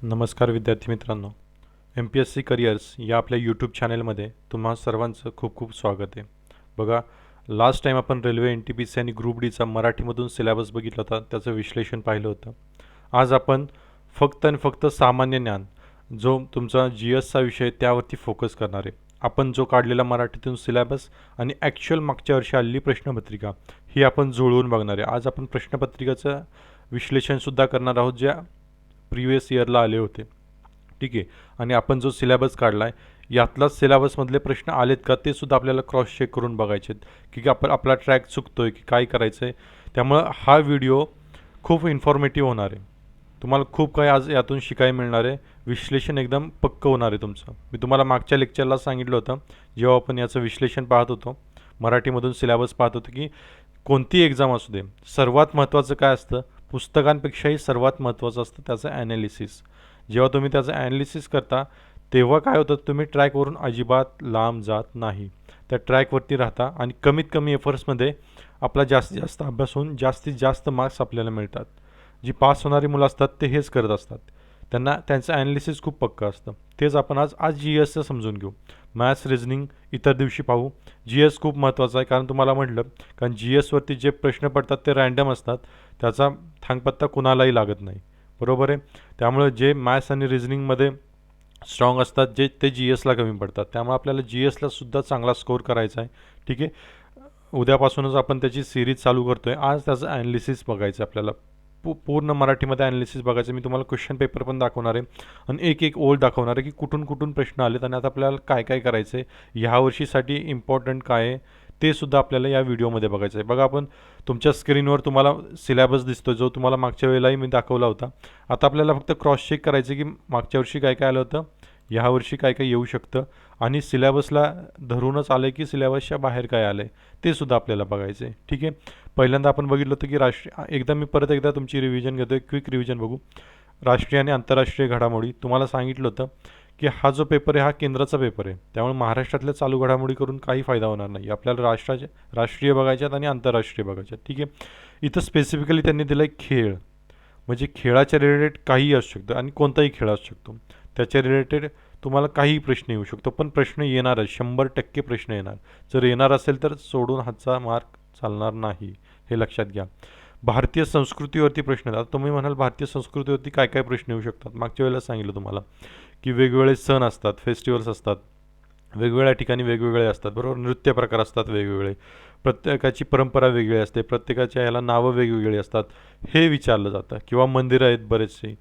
नमस्कार विद्यार्थी मित्रांनो, MPSC करिअर्स या आपल्या यूट्यूब चॅनलमध्ये तुम्हा सर्वांचं खूप खूप स्वागत आहे. बघा, लास्ट टाईम आपण रेल्वे NTPC आणि ग्रुप डीचा मराठीमधून सिलेबस बघितला होता, त्याचं विश्लेषण पाहिलं होतं. आज आपण फक्त आणि फक्त सामान्य ज्ञान, जो तुमचा GSचा विषय आहे त्यावरती फोकस करणार आहे. आपण जो काढलेला मराठीतून सिलेबस आणि ॲक्च्युअल मागच्या वर्षी आलेली प्रश्नपत्रिका ही आपण जुळवून बघणार आहे. आज आपण प्रश्नपत्रिकाचं विश्लेषणसुद्धा करणार आहोत, ज्या प्रिव्हियस इयरला आले होते. ठीक आहे. आणि आपण जो सिलेबस काढला आहे यातलाच सिलेबसमधले प्रश्न आलेत का ते सुद्धा आपल्याला क्रॉस चेक करून बघायचे आहेत की आपण आपला ट्रॅक चुकतो आहे की काय करायचं आहे. त्यामुळं हा व्हिडिओ खूप इन्फॉर्मेटिव्ह होणार आहे. तुम्हाला खूप काही आज यातून शिकायला मिळणार आहे. विश्लेषण एकदम पक्कं होणार आहे तुमचं. मी तुम्हाला मागच्या लेक्चरला सांगितलं होतं, जेव्हा आपण याचं विश्लेषण पाहत होतो, मराठीमधून सिलेबस पाहत होतो, की कोणती एक्झाम असू दे, सर्वात महत्त्वाचं काय असतं, पुस्तकांपेक्षाही सर्वात महत्त्वाचं असतं त्याचं ॲनालिसिस. जेव्हा तुम्ही त्याचं ॲनालिसिस करता तेव्हा काय होतं, तुम्ही ट्रॅकवरून अजिबात लांब जात नाही. त्या ट्रॅकवरती राहता आणि कमीत कमी एफर्ट्समध्ये आपला जास्तीत जास्त अभ्यास होऊन जास्तीत जास्त मार्क्स आपल्याला मिळतात. जी पास होणारी मुलं असतात ते हेच करत असतात. त्यांना त्यांचं ॲनालिसिस खूप पक्कं असतं. तेच आपण आज GSचं समजून घेऊ. मॅथ्स, रिझनिंग इतर दिवशी पाहू. GS खूप महत्त्वाचं आहे, कारण तुम्हाला म्हटलं, कारण GSवरती जे प्रश्न पडतात ते रँडम असतात. त्याचा थांगपत्ता कुणालाही लागत नाही, बरोबर आहे. त्यामुळे जे मॅथ्स आणि रिझनिंगमध्ये स्ट्रॉंग असतात ते GSला कमी पडतात. त्यामुळे आपल्याला GSला सुद्धा चांगला स्कोर करायचा आहे. ठीक आहे. उद्यापासूनच आपण त्याची सिरीज चालू करतो आहे. आज त्याचं ॲनालिसिस बघायचं आपल्याला. पूर्ण मराठीमध्ये ॲनालिसिस बघायचं. मी तुम्हाला क्वेश्चन पेपर पण दाखवणार आहे आणि एक एक ओळ दाखवणार आहे की कुठून कुठून प्रश्न आलेत आणि आता आपल्याला काय काय करायचं आहे, ह्या वर्षीसाठी इम्पॉर्टंट काय आहे ते सुद्धा आपल्याला या व्हिडिओमध्ये बघायचं आहे. बघा, आपण तुमच्या स्क्रीनवर तुम्हाला सिलेबस दिसतो, जो तुम्हाला मागच्या वेळेलाही मी दाखवला होता. आता आपल्याला फक्त क्रॉस चेक करायचं की मागच्या वर्षी काय काय आलं होतं, ह्या वर्षी काय काय येऊ शकतं, आणि सिलेबसला धरूनच आलं की सिलेबसच्या बाहेर काय आलं आहे ते सुद्धा आपल्याला बघायचं आहे. ठीक आहे. पहिल्यांदा आपण बघितलं होतं की एकदा तुमची रिव्हिजन घेतो आहे, क्विक रिव्हिजन बघू. राष्ट्रीय आणि आंतरराष्ट्रीय घडामोडी तुम्हाला सांगितलं होतं की हा जो पेपर आहे हा केंद्राचा पेपर आहे. त्यामुळे महाराष्ट्रातल्या चालू घडामोडी करून काही फायदा होणार नाही. आपल्याला राष्ट्रीय बघायच्यात आणि आंतरराष्ट्रीय बघायच्यात. ठीक आहे. इथं स्पेसिफिकली त्यांनी दिलं आहे खेळ, म्हणजे खेळाच्या रिलेटेड काहीही असू शकतं आणि कोणताही खेळ असू शकतो. त्याच्या रिलेटेड तुम्हाला काहीही प्रश्न येऊ शकतो, पण प्रश्न येणारच, 100% प्रश्न येणार. जर येणार असेल तर सोडून हातचा मार्क चालणार नाही, हे लक्षात घ्या. भारतीय संस्कृतीवरती प्रश्न येतात. तुम्ही म्हणाल भारतीय संस्कृतीवरती काय काय प्रश्न येऊ शकतात. मागच्या वेळेला सांगितलं तुम्हाला की वेगवेगळे सण असतात, फेस्टिवल्स असतात, वेगवेगळ्या ठिकाणी वेगवेगळे असतात, बरोबर. नृत्य प्रकार असतात वेगवेगळे, प्रत्येकाची परंपरा वेगळी असते, प्रत्येकाच्या ह्याला नावं वेगवेगळी असतात, हे विचारलं जातं. किंवा मंदिरं आहेत बरेचसे.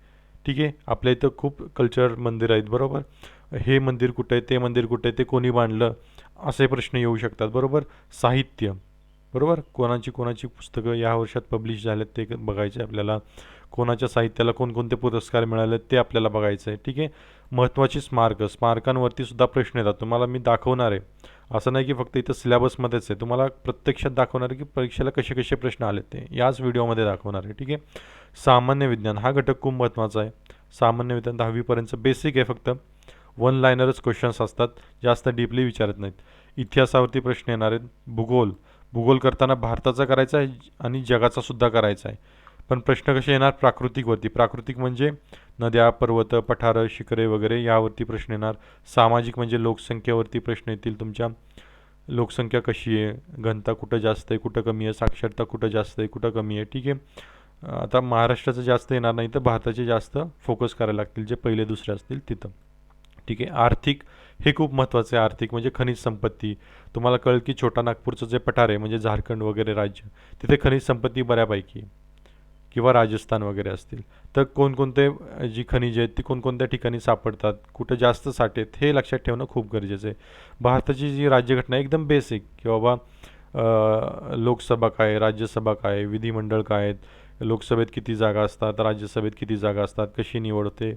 ठीक आहे. आपल्या इथं खूप कल्चर मंदिर आहेत, बरोबर. हे मंदिर कुठे आहे, ते मंदिर कुठे आहे, ते कोणी बांधलं, असे प्रश्न येऊ शकतात, बरोबर. साहित्य, बरोबर. कोणाची कोणाची पुस्तकं या वर्षात पब्लिश झालेत ते बघायचे आपल्याला. कोणाच्या साहित्याला कोणकोणते पुरस्कार मिळाले ते आपल्याला बघायचं आहे. ठीक आहे. महत्त्वाची स्मारकांवरती सुद्धा प्रश्न येतात. तुम्हाला मी दाखवणार आहे, असं नाही की फक्त इथं सिलेबसमध्येच आहे, तुम्हाला प्रत्यक्षात दाखवणार आहे की परीक्षेला कसे कसे प्रश्न आले ते याच व्हिडिओमध्ये दाखवणार आहे. ठीक आहे. सामान्य विज्ञान हा घटक खूप महत्त्वाचा आहे. सामान्य विज्ञान 10वीपर्यंतचं बेसिक आहे, फक्त वन लायनरच क्वेश्चन्स असतात, जास्त डीपली विचारत नाहीत. इतिहासावरती प्रश्न येणार आहेत. भूगोल करताना भारताचा करायचा आहे आणि जगाचा सुद्धा करायचा आहे. पण प्रश्न कसे येणार, प्राकृतिक म्हणजे नद्या, पर्वत, पठारं, शिखरे वगैरे यावरती प्रश्न येणार. सामाजिक म्हणजे लोकसंख्येवरती प्रश्न येतील तुमच्या. लोकसंख्या कशी आहे, घनता कुठं जास्त आहे कुठं कमी आहे, साक्षरता कुठं जास्त आहे कुठं कमी आहे. ठीक आहे. आता महाराष्ट्राचं जास्त येणार नाही तर भारताचे जास्त फोकस करायला लागतील, जे पहिले दुसरे असतील तिथं. ठीक आहे. आर्थिक हे खूप महत्त्वाचं आहे. आर्थिक म्हणजे खनिज संपत्ती. तुम्हाला कळेल की छोटा नागपूरचं जे पठार आहे, म्हणजे झारखंड वगैरे राज्य, तिथे खनिज संपत्ती बऱ्यापैकी, किंवा राजस्थान वगैरे असतील, तर कोणकोणते जी खनिजे आहेत ती कोणकोणत्या ठिकाणी सापडतात, कुठं जास्त साठे आहेत, हे लक्षात ठेवणं खूप गरजेचं आहे. भारताची जी राज्यघटना एकदम बेसिक, की बाबा लोकसभा काय, राज्यसभा काय, विधिमंडळ काय आहेत, लोकसभेत किती जागा असतात, राज्यसभेत किती जागा असतात, कशी निवड होते,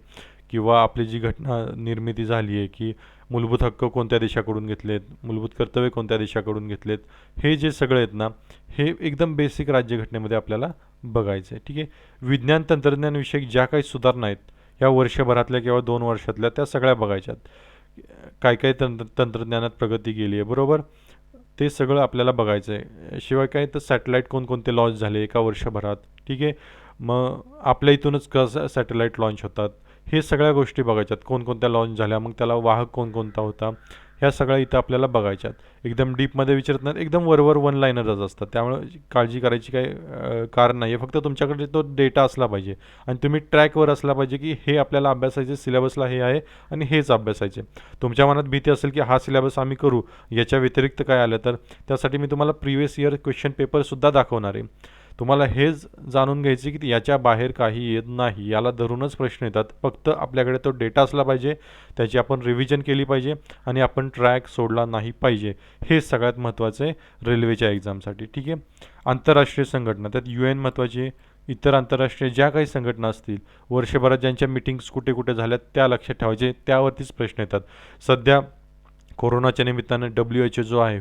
किंवा आपली जी घटना निर्मिती झाली आहे की मूलभूत हक्क कोणत्या देशाकडून घेतलेत, मूलभूत कर्तव्य कोणत्या देशाकडून घेतलेत, हे जे सगळे आहेत ना, हे एकदम बेसिक राज्यघटनेमध्ये आपल्याला बघायचं आहे. ठीक आहे. विज्ञान तंत्रज्ञानविषयक ज्या काही सुधारणा आहेत या वर्षभरातल्या किंवा 2 वर्षातल्या, त्या सगळ्या बघायच्यात. काय काय तंत्रज्ञानात प्रगती केली आहे, बरोबर. ते सगळं आपल्याला बघायचं आहे. शिवाय काय तर सॅटेलाईट कोणकोणते लॉन्च झाले एका वर्षभरात. ठीक आहे. मग आपल्या इथूनच कसं सॅटेलाईट लॉन्च होतात, हे सगळ्या गोष्टी बघायच्यात. कोणकोणत्या लॉन्च झाल्या, मग त्याला वाहक कोणकोणता होता, ह्या सगळ्या इथं आपल्याला बघायच्यात. एकदम डीपमध्ये विचारत नाहीत, एकदम वरवर वन लाईनरच असतात. त्यामुळे काळजी करायची काही कारण नाही आहे. फक्त तुमच्याकडे तो डेटा असला पाहिजे आणि तुम्ही ट्रॅकवर असला पाहिजे की हे आपल्याला अभ्यासायचे, सिलेबसला हे आहे आणि हेच अभ्यासायचे. तुमच्या मनात भीती असेल की हा सिलेबस आम्ही करू, याच्या व्यतिरिक्त काय आलं तर त्यासाठी मी तुम्हाला प्रिव्हियस इयर क्वेश्चन पेपरसुद्धा दाखवणार आहे. तुम्हाला हेच जाणून घ्यायचे की याच्या बाहेर काही येत नाही, याला धरूनच प्रश्न येतात. फक्त आपल्याकडे तो डेटा असला पाहिजे, त्याची आपण रिव्हिजन केली पाहिजे आणि आपण ट्रॅक सोडला नाही पाहिजे. हे सगळ्यात महत्त्वाचं आहे रेल्वेच्या एक्झामसाठी. ठीक आहे. आंतरराष्ट्रीय संघटना, त्यात UN महत्त्वाची आहे. इतर आंतरराष्ट्रीय ज्या काही संघटना असतील, वर्षभरात ज्यांच्या मीटिंग्स कुठे कुठे झाल्यात त्या लक्षात ठेवायचे, त्यावरतीच प्रश्न येतात. सध्या कोरोनाच्या निमित्तानं WHO जो आहे,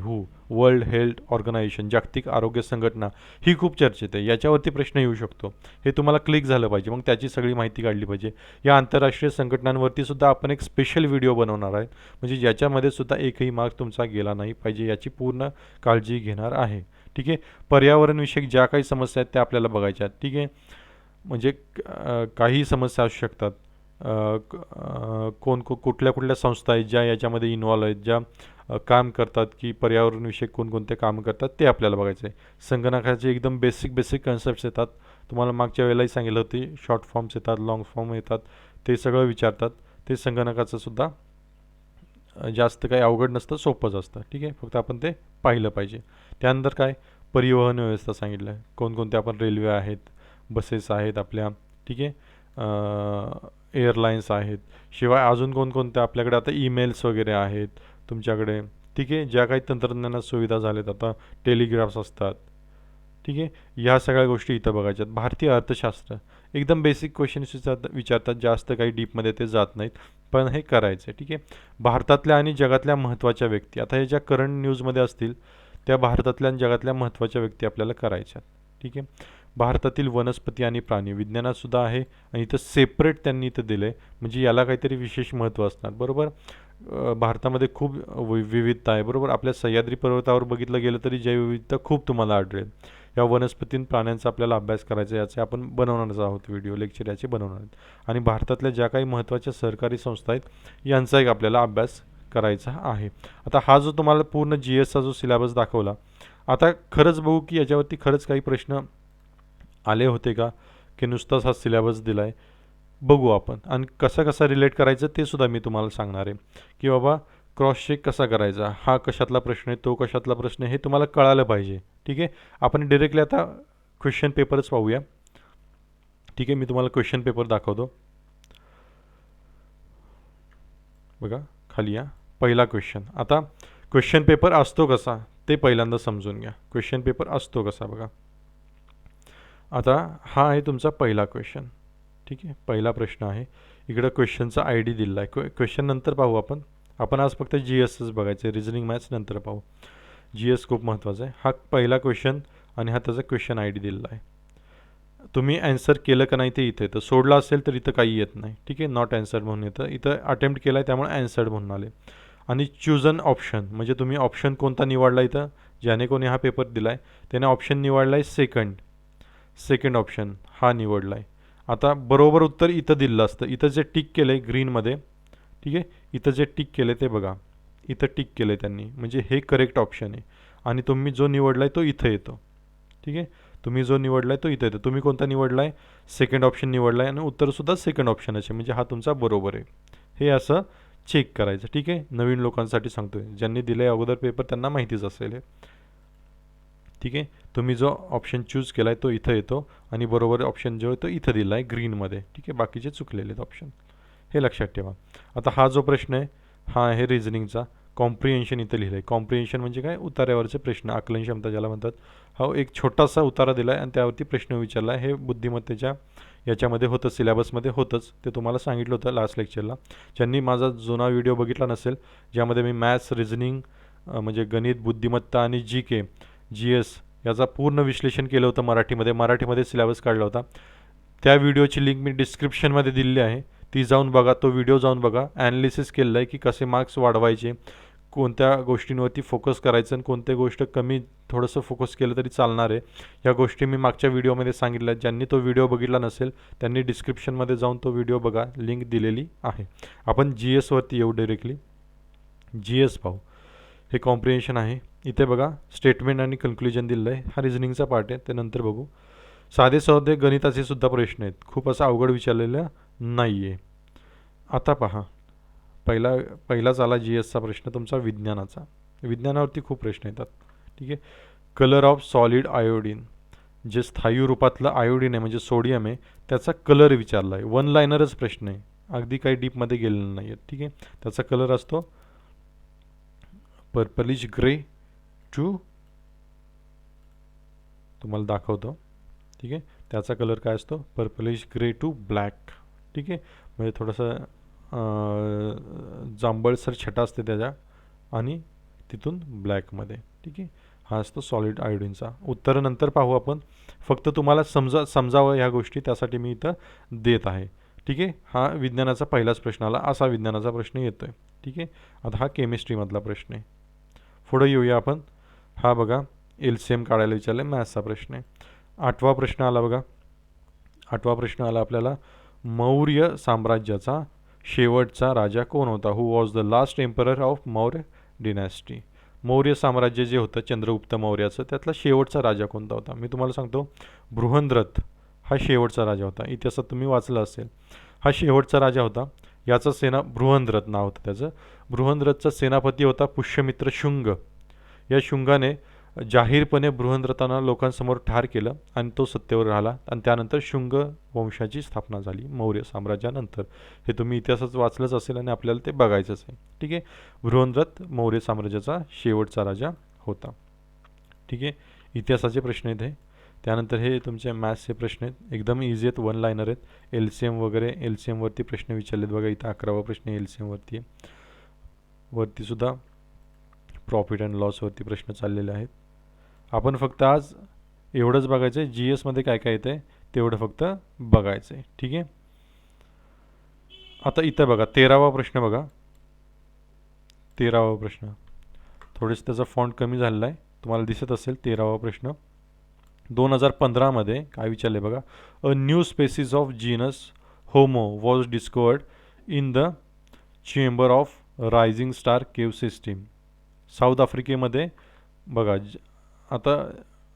वर्ल्ड हेल्थ ऑर्गनायझेशन, जागतिक आरोग्य संघटना, ही खूप चर्चेत आहे. याच्यावरती प्रश्न येऊ शकतो. हे तुम्हाला क्लिक झालं पाहिजे, मग त्याची सगळी माहिती काढली पाहिजे. या आंतरराष्ट्रीय संघटनांवरती सुद्धा आपण एक स्पेशल व्हिडिओ बनवणार आहे, म्हणजे ज्याच्यामध्ये सुद्धा एकही मार्क तुमचा गेला नाही पाहिजे, याची पूर्ण काळजी घेणार आहे. ठीक आहे. पर्यावरणविषयक ज्या काही समस्या आहेत त्या आपल्याला बघायच्या आहेत. ठीक आहे. म्हणजे काही समस्या असू शकतात. कुठल्या कुठल्या संस्था आहेत ज्या याच्यामध्ये इन्व्हॉल्व आहेत, ज्या काम करतात की पर्यावरणविषयक कोणकोणते काम करतात, ते आपल्याला बघायचं आहे. संगणकाचे एकदम बेसिक कन्सेप्ट्स येतात. तुम्हाला मागच्या वेळेलाही सांगितलं होते, शॉर्ट फॉर्म्स येतात, लाँग फॉर्म येतात, ते सगळं विचारतात. ते संगणकाचं सुद्धा जास्त काही अवघड नसतं, सोपंच असतं. ठीक आहे. फक्त आपण ते पाहिलं पाहिजे. त्यानंतर काय, परिवहन व्यवस्था सांगितलं आहे. कोणकोणत्या आपण रेल्वे आहेत, बसेस आहेत आपल्या. ठीक आहे. एअरलाईन्स आहेत. शिवाय अजून कोणकोणत्या आपल्याकडे आता ईमेल्स वगैरे आहेत तुमच्याकडे. ठीक आहे. ज्या काही तंत्रज्ञानात सुविधा झाल्यात, आता टेलिग्राफ्स असतात. ठीक आहे. ह्या सगळ्या गोष्टी इथं बघायच्यात. भारतीय अर्थशास्त्र, एकदम बेसिक क्वेश्चन्स विचारतात, जास्त काही डीपमध्ये ते जात नाहीत, पण हे करायचं आहे. ठीक आहे. भारतातल्या आणि जगातल्या महत्त्वाच्या व्यक्ती, आता हे ज्या करंट न्यूजमध्ये असतील त्या भारतातल्या आणि जगातल्या महत्त्वाच्या व्यक्ती आपल्याला करायच्या. ठीक आहे. भारतातील वनस्पती आणि प्राणी विज्ञानात सुद्धा आहे आणि इथं सेपरेट त्यांनी इथं दिलं आहे, म्हणजे याला काहीतरी विशेष महत्त्व असणार. बरोबर. भारतामध्ये खूप विविधता आहे. बरोबर. आपल्या सह्याद्री पर्वतावर बघितलं गेलं तरी जैवविविधता खूप तुम्हाला आढळेल. या वनस्पती प्राण्यांचा आपल्याला अभ्यास करायचा, याचे आपण बनवणारच आहोत व्हिडिओ लेक्चर, याचे बनवणार आहेत. आणि भारतातल्या ज्या काही महत्त्वाच्या सरकारी संस्था आहेत यांचा एक आपल्याला अभ्यास करायचा आहे. आता हा जो तुम्हाला पूर्ण GSचा जो सिलेबस दाखवला, आता खरंच बघू की याच्यावरती खरंच काही प्रश्न आले होते का, की नुसताच हा सिलेबस दिला आहे. बघू आपण. आणि कसा कसा रिलेट करायचं ते सुद्धा मी तुम्हाला सांगणार आहे, की बाबा क्रॉस चेक कसा करायचा, हा कशातला प्रश्न आहे, तो कशातला प्रश्न आहे, हे तुम्हाला कळालं पाहिजे. ठीक आहे. आपण डिरेक्टली आता क्वेश्चन पेपरच पाहूया. ठीक आहे. मी तुम्हाला क्वेश्चन पेपर दाखवतो. बघा खाली या, पहिला क्वेश्चन. आता क्वेश्चन पेपर असतो कसा ते पहिल्यांदा समजून घ्या. क्वेश्चन पेपर असतो कसा बघा. आता हा आहे तुमचा पहिला क्वेश्चन. ठीक आहे. पहिला प्रश्न आहे. इकडं क्वेश्चनचा ID दिलेला आहे. क्वेश्चन नंतर पाहू आपण आज फक्त GSच बघायचं आहे, रिझनिंग मॅथ्स नंतर पाहू. GS खूप महत्त्वाचा आहे. हा पहिला क्वेश्चन आणि हा त्याचा क्वेश्चन ID दिलेला आहे. तुम्ही ॲन्सर केलं का नाही ते इथे येतं. सोडला असेल तर इथं काही येत नाही. ठीक आहे. नॉट ॲन्सर्ड म्हणून येतं. इथं अटेम्प्ट केला आहे त्यामुळे ॲन्सर्ड म्हणून आले. आणि चूजन ऑप्शन, म्हणजे तुम्ही ऑप्शन कोणता निवडला, इथं ज्याने कोणी हा पेपर दिला आहे त्याने ऑप्शन निवडला आहे सेकंड ऑप्शन हा निवडला आहे. आता बरोबर उत्तर इथं दिलं असतं. इथं जे टिक केलं आहे ग्रीनमध्ये, ठीक आहे, इथं जे टिक केलं आहे ते बघा, इथं टिक केलं आहे त्यांनी, म्हणजे हे करेक्ट ऑप्शन आहे. आणि तुम्ही जो निवडला आहे तो इथं येतो. ठीक आहे. तुम्ही जो निवडला आहे तो इथं येतो. तुम्ही कोणता निवडला आहे, सेकंड ऑप्शन निवडला आहे आणि उत्तरसुद्धा सेकंड ऑप्शनच आहे, म्हणजे हा तुमचा बरोबर आहे. हे असं चेक करायचं. ठीक आहे. नवीन लोकांसाठी सांगतोय, ज्यांनी दिलं आहे अगोदर पेपर त्यांना माहितीच असेल हे. ठीक आहे. तुम्ही जो ऑप्शन चूज केला आहे तो इथं येतो आणि बरोबर ऑप्शन जो आहे तो इथं दिला आहे ग्रीनमध्ये. ठीक आहे. बाकीचे चुकलेले आहेत ऑप्शन, हे लक्षात ठेवा. आता हा जो प्रश्न आहे हा आहे रिझनिंगचा. कॉम्प्रिहेन्शन इथं लिहिलं आहे. कॉम्प्रिहेन्शन म्हणजे काय, उतार्यावरचे प्रश्न, आकलन क्षमता ज्याला म्हणतात. हा एक छोटासा उतारा दिला आहे आणि त्यावरती प्रश्न विचारला आहे. हे बुद्धिमत्तेच्या याच्यामध्ये होतं, सिलेबसमध्ये होतंच. ते तुम्हाला सांगितलं होतं लास्ट लेक्चरला. ज्यांनी माझा जुना व्हिडिओ बघितला नसेल, ज्यामध्ये मी मॅथ्स, रिझनिंग म्हणजे गणित, बुद्धिमत्ता आणि GK GS याचा पूर्ण विश्लेषण केलं होतं मराठीमध्ये सिलेबस काढला होता, त्या व्हिडिओची लिंक मी डिस्क्रिप्शनमध्ये दिलेली आहे. ती जाऊन बघा, तो व्हिडिओ जाऊन बघा. ॲनालिसिस केलेलं आहे की कसे मार्क्स वाढवायचे, कोणत्या गोष्टींवरती फोकस करायचं आणि कोणत्या गोष्ट कमी थोडंसं फोकस केलं तरी चालणार आहे. या गोष्टी मी मागच्या व्हिडिओमध्ये सांगितल्या. ज्यांनी तो व्हिडिओ बघितला नसेल त्यांनी डिस्क्रिप्शनमध्ये जाऊन तो व्हिडिओ बघा, लिंक दिलेली आहे. आपण जी एसवरती येऊ डायरेक्टली. जी एस पाहू. हे कॉम्प्रिहेन्शन आहे. इथे बघा स्टेटमेंट आणि कन्क्लुजन दिलेलं आहे. हा रिझनिंगचा पार्ट आहे, ते नंतर बघू. साधे साधे गणिताचे सुद्धा प्रश्न आहेत, खूप असं अवघड विचारलेलं नाही आहे. आता पहा, पहिलाच आला जी एसचा प्रश्न तुमचा विज्ञानाचा. विज्ञानावरती खूप प्रश्न येतात. ठीक आहे. कलर ऑफ सॉलिड आयोडीन, जे स्थायू रूपातलं आयोडीन आहे म्हणजे सोडियम आहे, त्याचा कलर विचारला आहे. वन लायनरच प्रश्न आहे, अगदी काही डीपमध्ये गेलेलं नाही आहे. ठीक आहे. त्याचा कलर असतो पर्पलिश ग्रे टू, तुम्हाला दाखवतो. ठीक आहे. त्याचा कलर काय असतो? Purplish grey to black. ठीक आहे. म्हणजे थोडंसं जांभळसर छटा असते त्याच्या आणि तिथून ब्लॅकमध्ये. ठीक आहे. हा असतो सॉलिड आयोडीनचा. उत्तरं नंतर पाहू आपण, फक्त तुम्हाला समजावं ह्या गोष्टी, त्यासाठी मी इथं देत आहे. ठीक आहे. हा विज्ञानाचा पहिलाच प्रश्न आला, असा विज्ञानाचा प्रश्न येतो आहे. ठीक आहे. आता हा केमिस्ट्रीमधला प्रश्न आहे. पुढं येऊया आपण. हा बघा LCM काढायला विचारलं आहे, मॅथ्सचा प्रश्न आहे. 8वा प्रश्न आला बघा. 8वा प्रश्न आला आपल्याला, मौर्य साम्राज्याचा शेवटचा राजा कोण होता? Who was the last emperor of Maurya dynasty. Maurya साम्राज्य जे होतं चंद्रगुप्त मौर्याचं, त्यातला शेवटचा राजा कोणता होता? मी तुम्हाला सांगतो, बृहद्रथ हा शेवटचा राजा होता. इतिहासात तुम्ही वाचलं असेल. हा शेवटचा राजा होता. याचा बृहद्रथ नाव होतं त्याचं. बृहद्रथचा सेनापती होता पुष्यमित्र शुंग. या शुंगाने जाहीरपणे बृहद्रथांना लोकांसमोर ठार केलं आणि तो सत्तेवर राहिला आणि त्यानंतर शुंग वंशाची स्थापना झाली मौर्य साम्राज्यानंतर. हे तुम्ही इतिहासात वाचलंच असेल आणि आपल्याला ते बघायचंच आहे. ठीक आहे. बृहद्रथ मौर्य साम्राज्याचा शेवटचा राजा होता. ठीक आहे. इतिहासाचे प्रश्न आहेत हे. त्यानंतर हे तुमचे मॅथ्सचे प्रश्न आहेत, एकदम इझी आहेत, वन लायनर आहेत. LCM वगैरे, LCMवरती प्रश्न विचारलेत बघा. इथं 11वा प्रश्न LCMवरती आहे. वरतीसुद्धा प्रॉफिट अँड लॉसवरती प्रश्न चाललेले आहेत. आपण फक्त आज एवढंच बघायचं आहे, जी एसमध्ये काय काय येतं आहे तेवढं फक्त बघायचं आहे. ठीक आहे. आता इथं बघा 13वा प्रश्न बघा. 13वा प्रश्न थोडेसे त्याचा फॉन्ट कमी झालेला आहे, तुम्हाला दिसत असेल. 13वा प्रश्न 2015मध्ये काय विचारले बघा. A new species of genus Homo was discovered in the chamber of Rising Star cave system. South आफ्रिकेमध्ये बघा. आता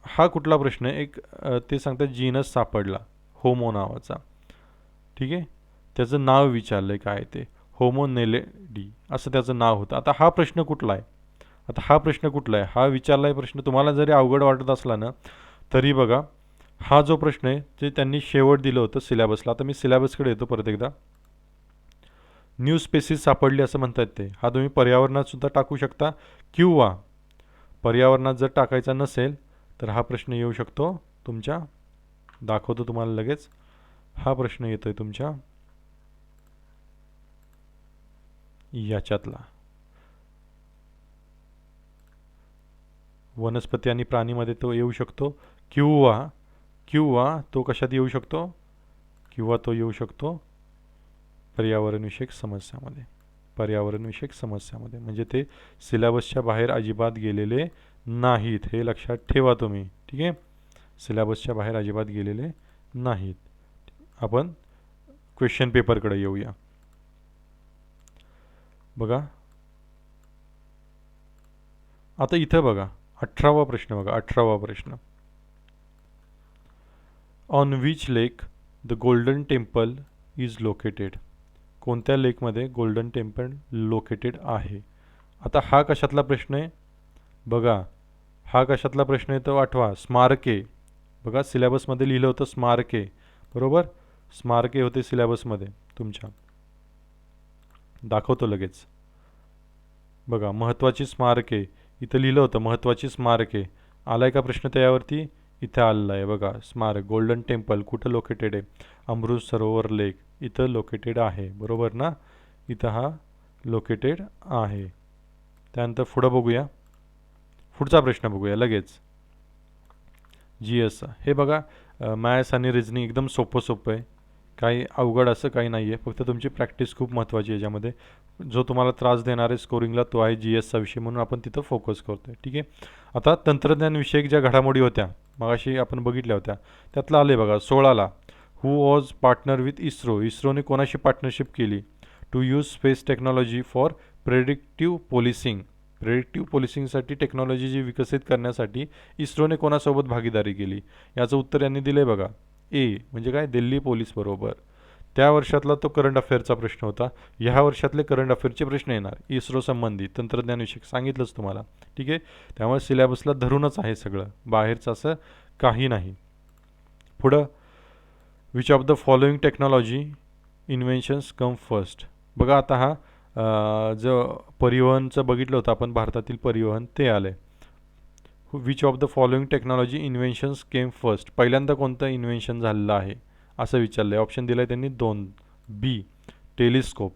हा कुठला प्रश्न आहे? ते सांगतात जीनस सापडला होमो नावाचा. ठीक आहे. त्याचं नाव विचारलं आहे काय ते, होमो नेलेडी असं त्याचं नाव होतं. आता हा प्रश्न कुठला आहे? हा विचारला आहे प्रश्न. तुम्हाला जरी अवघड वाटत असला ना तरी बघा, हा जो प्रश्न आहे ते त्यांनी शेवट दिलं होतं सिलेबसला. आता मी सिलेबसकडे येतो परत एकदा. न्यू स्पेसिस सापडली असं म्हणतात ते. हा तुम्ही पर्यावरणात सुद्धा टाकू शकता, किंवा पर्यावरणात जर टाकायचा नसेल तर हा प्रश्न येऊ शकतो तुमच्या, दाखवतो तुम्हाला लगेच. हा प्रश्न येतोय तुमच्या याच्यातला, वनस्पती आणि प्राणीमध्ये तो येऊ शकतो, किंवा तो कशात येऊ शकतो, पर्यावरणविषयक समस्यामध्ये. म्हणजे ते सिलेबसच्या बाहेर अजिबात गेलेले नाहीत, हे लक्षात ठेवा तुम्ही. ठीक आहे. सिलेबसच्या बाहेर अजिबात गेलेले नाहीत. आपण क्वेश्चन पेपरकडे येऊया. बघा आता इथं बघा 18वा प्रश्न बघा. 18वा प्रश्न, on which lake the golden temple is located. कोणत्या लेकमध्ये गोल्डन टेम्पल लोकेटेड आहे? आता हा कशातला प्रश्न आहे बघा. हा कशातला प्रश्न आहे तो आठवा. स्मारके. बघा सिलेबसमध्ये लिहिलं होतं स्मारके, बरोबर. स्मारके होते सिलेबसमध्ये तुमच्या, दाखवतो लगेच. बघा महत्त्वाची स्मारके इथं लिहिलं होतं, महत्त्वाची स्मारके. आलाय का प्रश्न त्यावरती? इथं आलेला आहे बघा. स्मारक गोल्डन टेम्पल कुठं लोकेटेड आहे? अमृत सरोवर लेक इथं लोकेटेड आहे, बरोबर ना. इथं हा लोकेटेड आहे. त्यानंतर पुढं बघूया, पुढचा प्रश्न बघूया लगेच. GS हे बघा, मॅथ्स आणि रिझनिंग एकदम सोपं आहे, काही अवघड असं काही नाही आहे, फक्त तुमची प्रॅक्टिस खूप महत्त्वाची आहे याच्यामध्ये. जो तुम्हाला त्रास देणार आहे स्कोरिंगला तो आहे जी एसचा विषय, म्हणून आपण तिथं फोकस करतो आहे. ठीक आहे. आता तंत्रज्ञानविषयक ज्या घडामोडी होत्या मगाशी आपण बघितल्या होत्या, त्यातलं आले बघा 16ला. हू वॉज पार्टनर विथ इस्रोने कोणाशी पार्टनरशिप केली to use space technology for predictive policing. Predictive पोलिसिंगसाठी टेक्नॉलॉजी जी विकसित करण्यासाठी इस्रोने कोणासोबत भागीदारी केली. याचं उत्तर यांनी दिले बघा, ए म्हणजे काय, दिल्ली पोलीस बरोबर. त्या वर्षातला तो करंट अफेअरचा प्रश्न होता. ह्या वर्षातले करंट अफेअरचे प्रश्न येणार इस्रो संबंधी तंत्रज्ञानविषयक, सांगितलंच तुम्हाला. ठीक आहे. त्यामुळे सिलेबसला धरूनच आहे सगळं, बाहेरचं असं काही नाही. पुढं, which of the following technology इन्व्हेन्शन्स come first. बघा आता हा जो परिवहनचं बघितलं होतं आपण, भारतातील परिवहन ते आले. Which of the following technology इन्व्हेन्शन्स came first. पहिल्यांदा कोणतं इन्व्हेन्शन झालेलं आहे असं विचारलं आहे. ऑप्शन दिलं आहे त्यांनी 2. बी टेलिस्कोप.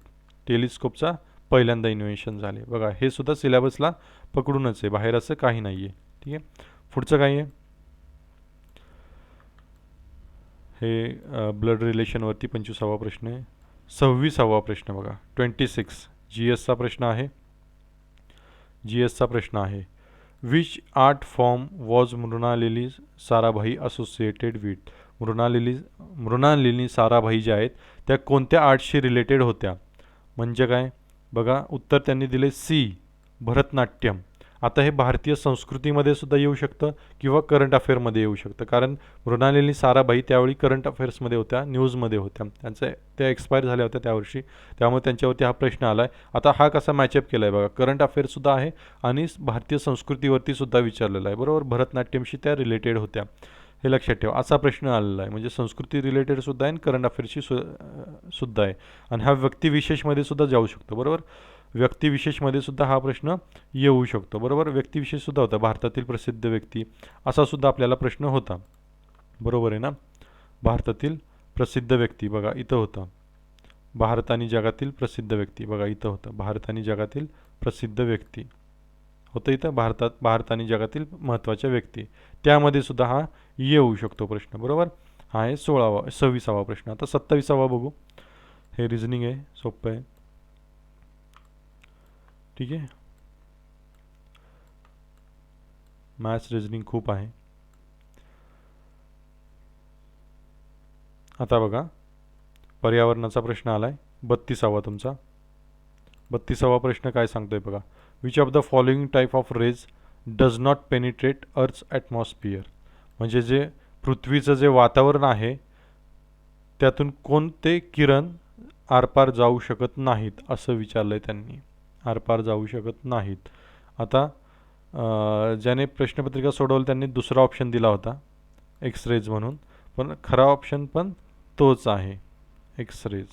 टेलिस्कोपचा पहिल्यांदा इन्व्हेन्शन झाले. बघा हे सुद्धा सिलेबसला पकडूनच आहे, बाहेर असं काही नाही आहे. ठीक आहे. पुढचं काय आहे, हे ब्लड रिलेशनवरती 25वा प्रश्न आहे. 26वा प्रश्न बघा, 26 जी एसचा प्रश्न आहे. जी एसचा प्रश्न आहे, which art form was Mrinalini Sarabhai associated with. Mrinalini Sarabhai ज्या आहेत त्या कोणत्या आर्टशी रिलेटेड होत्या. म्हणजे काय बघा, उत्तर त्यांनी दिले सी भरतनाट्यम. आता हे भारतीय संस्कृतीमध्ये सुद्धा येऊ शकतं किंवा करंट अफेअरमध्ये येऊ शकतं, कारण मृणालिनी साराभाई त्यावेळी करंट अफेअर्समध्ये होत्या, न्यूजमध्ये होत्या. त्या एक्सपायर झाल्या होत्या त्यावर्षी, त्यामुळे त्यांच्यावरती हा प्रश्न आला आहे. आता हा कसा मॅचअप केला आहे बघा, करंट अफेअर्ससुद्धा आहे आणि भारतीय संस्कृतीवरती सुद्धा विचारलेला आहे. बरोबर, भरतनाट्यमशी त्या रिलेटेड होत्या, हे लक्षात ठेवा. असा प्रश्न आलेला आहे, म्हणजे संस्कृती रिलेटेड सुद्धा आहे आणि करंट अफेअर्सशी सुद्धा आहे. आणि हा व्यक्तिविशेषमध्ये सुद्धा जाऊ शकतो. बरोबर, व्यक्तिविशेषमध्ये सुद्धा हा प्रश्न येऊ शकतो. बरोबर, व्यक्तिविशेष सुद्धा होता, भारतातील प्रसिद्ध व्यक्ती असा सुद्धा आपल्याला प्रश्न होता. बरोबर आहे ना, भारतातील प्रसिद्ध व्यक्ती बघा इथं होतं. भारत आणि जगातील प्रसिद्ध व्यक्ती बघा इथं होतं. भारत आणि जगातील प्रसिद्ध व्यक्ती होतं इथं. भारत आणि जगातील महत्त्वाच्या व्यक्ती, त्यामध्ये सुद्धा हा येऊ शकतो प्रश्न. बरोबर, हा आहे 26वा प्रश्न. आता 27वा बघू. हे रिझनिंग आहे, सोपं आहे. ठीक आहे, मॅथ्स रिझनिंग खूप आहे. आता बघा, पर्यावरणाचा प्रश्न आला आहे 32वा तुमचा. 32वा प्रश्न काय सांगतोय बघा, which of the following type of rays does not penetrate earth's atmosphere. म्हणजे जे पृथ्वीचं जे वातावरण आहे त्यातून कोणते किरण आरपार जाऊ शकत नाहीत असं विचारलं आहे त्यांनी. आरपार जाऊ शकत नाहीत. आता ज्याने प्रश्नपत्रिका सोडवली त्यांनी दुसरा ऑप्शन दिला होता एक्स रेज म्हणून, पण खरा ऑप्शन पण तोच आहे एक्स रेज.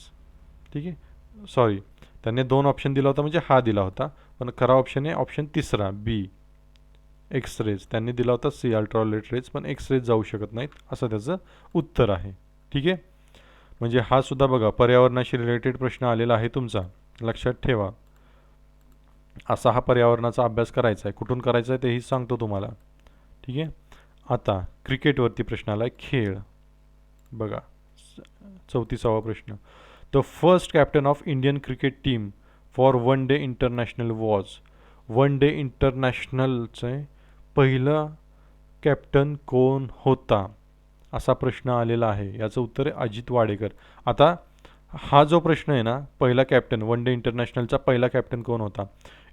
ठीक आहे, सॉरी, त्यांनी 2 ऑप्शन दिला होता म्हणजे हा दिला होता, पण खरा ऑप्शन आहे ऑप्शन तिसरा बी एक्स रेज. त्यांनी दिला होता सी अल्ट्राव्हायोलेट रेज, पण एक्स रेज जाऊ शकत नाहीत असं त्याचं उत्तर आहे. ठीक आहे, म्हणजे हा सुद्धा बघा पर्यावरणाशी रिलेटेड प्रश्न आलेला आहे तुमचा, लक्षात ठेवा. असा हा पर्यावरणाचा अभ्यास करायचा आहे. कुठून करायचा आहे तेही सांगतो तुम्हाला. ठीक आहे. आता क्रिकेटवरती प्रश्न आला आहे, खेळ बघा 34वा प्रश्न. The first captain of Indian cricket team for one day international was. One day इंटरनॅशनलचे पहिलं कॅप्टन कोण होता असा प्रश्न आलेला आहे. याचं उत्तर आहे अजित वाडेकर. आता हा जो प्रश्न आहे ना, पहिला कॅप्टन, वन डे इंटरनॅशनलचा पहिला कॅप्टन कोण होता,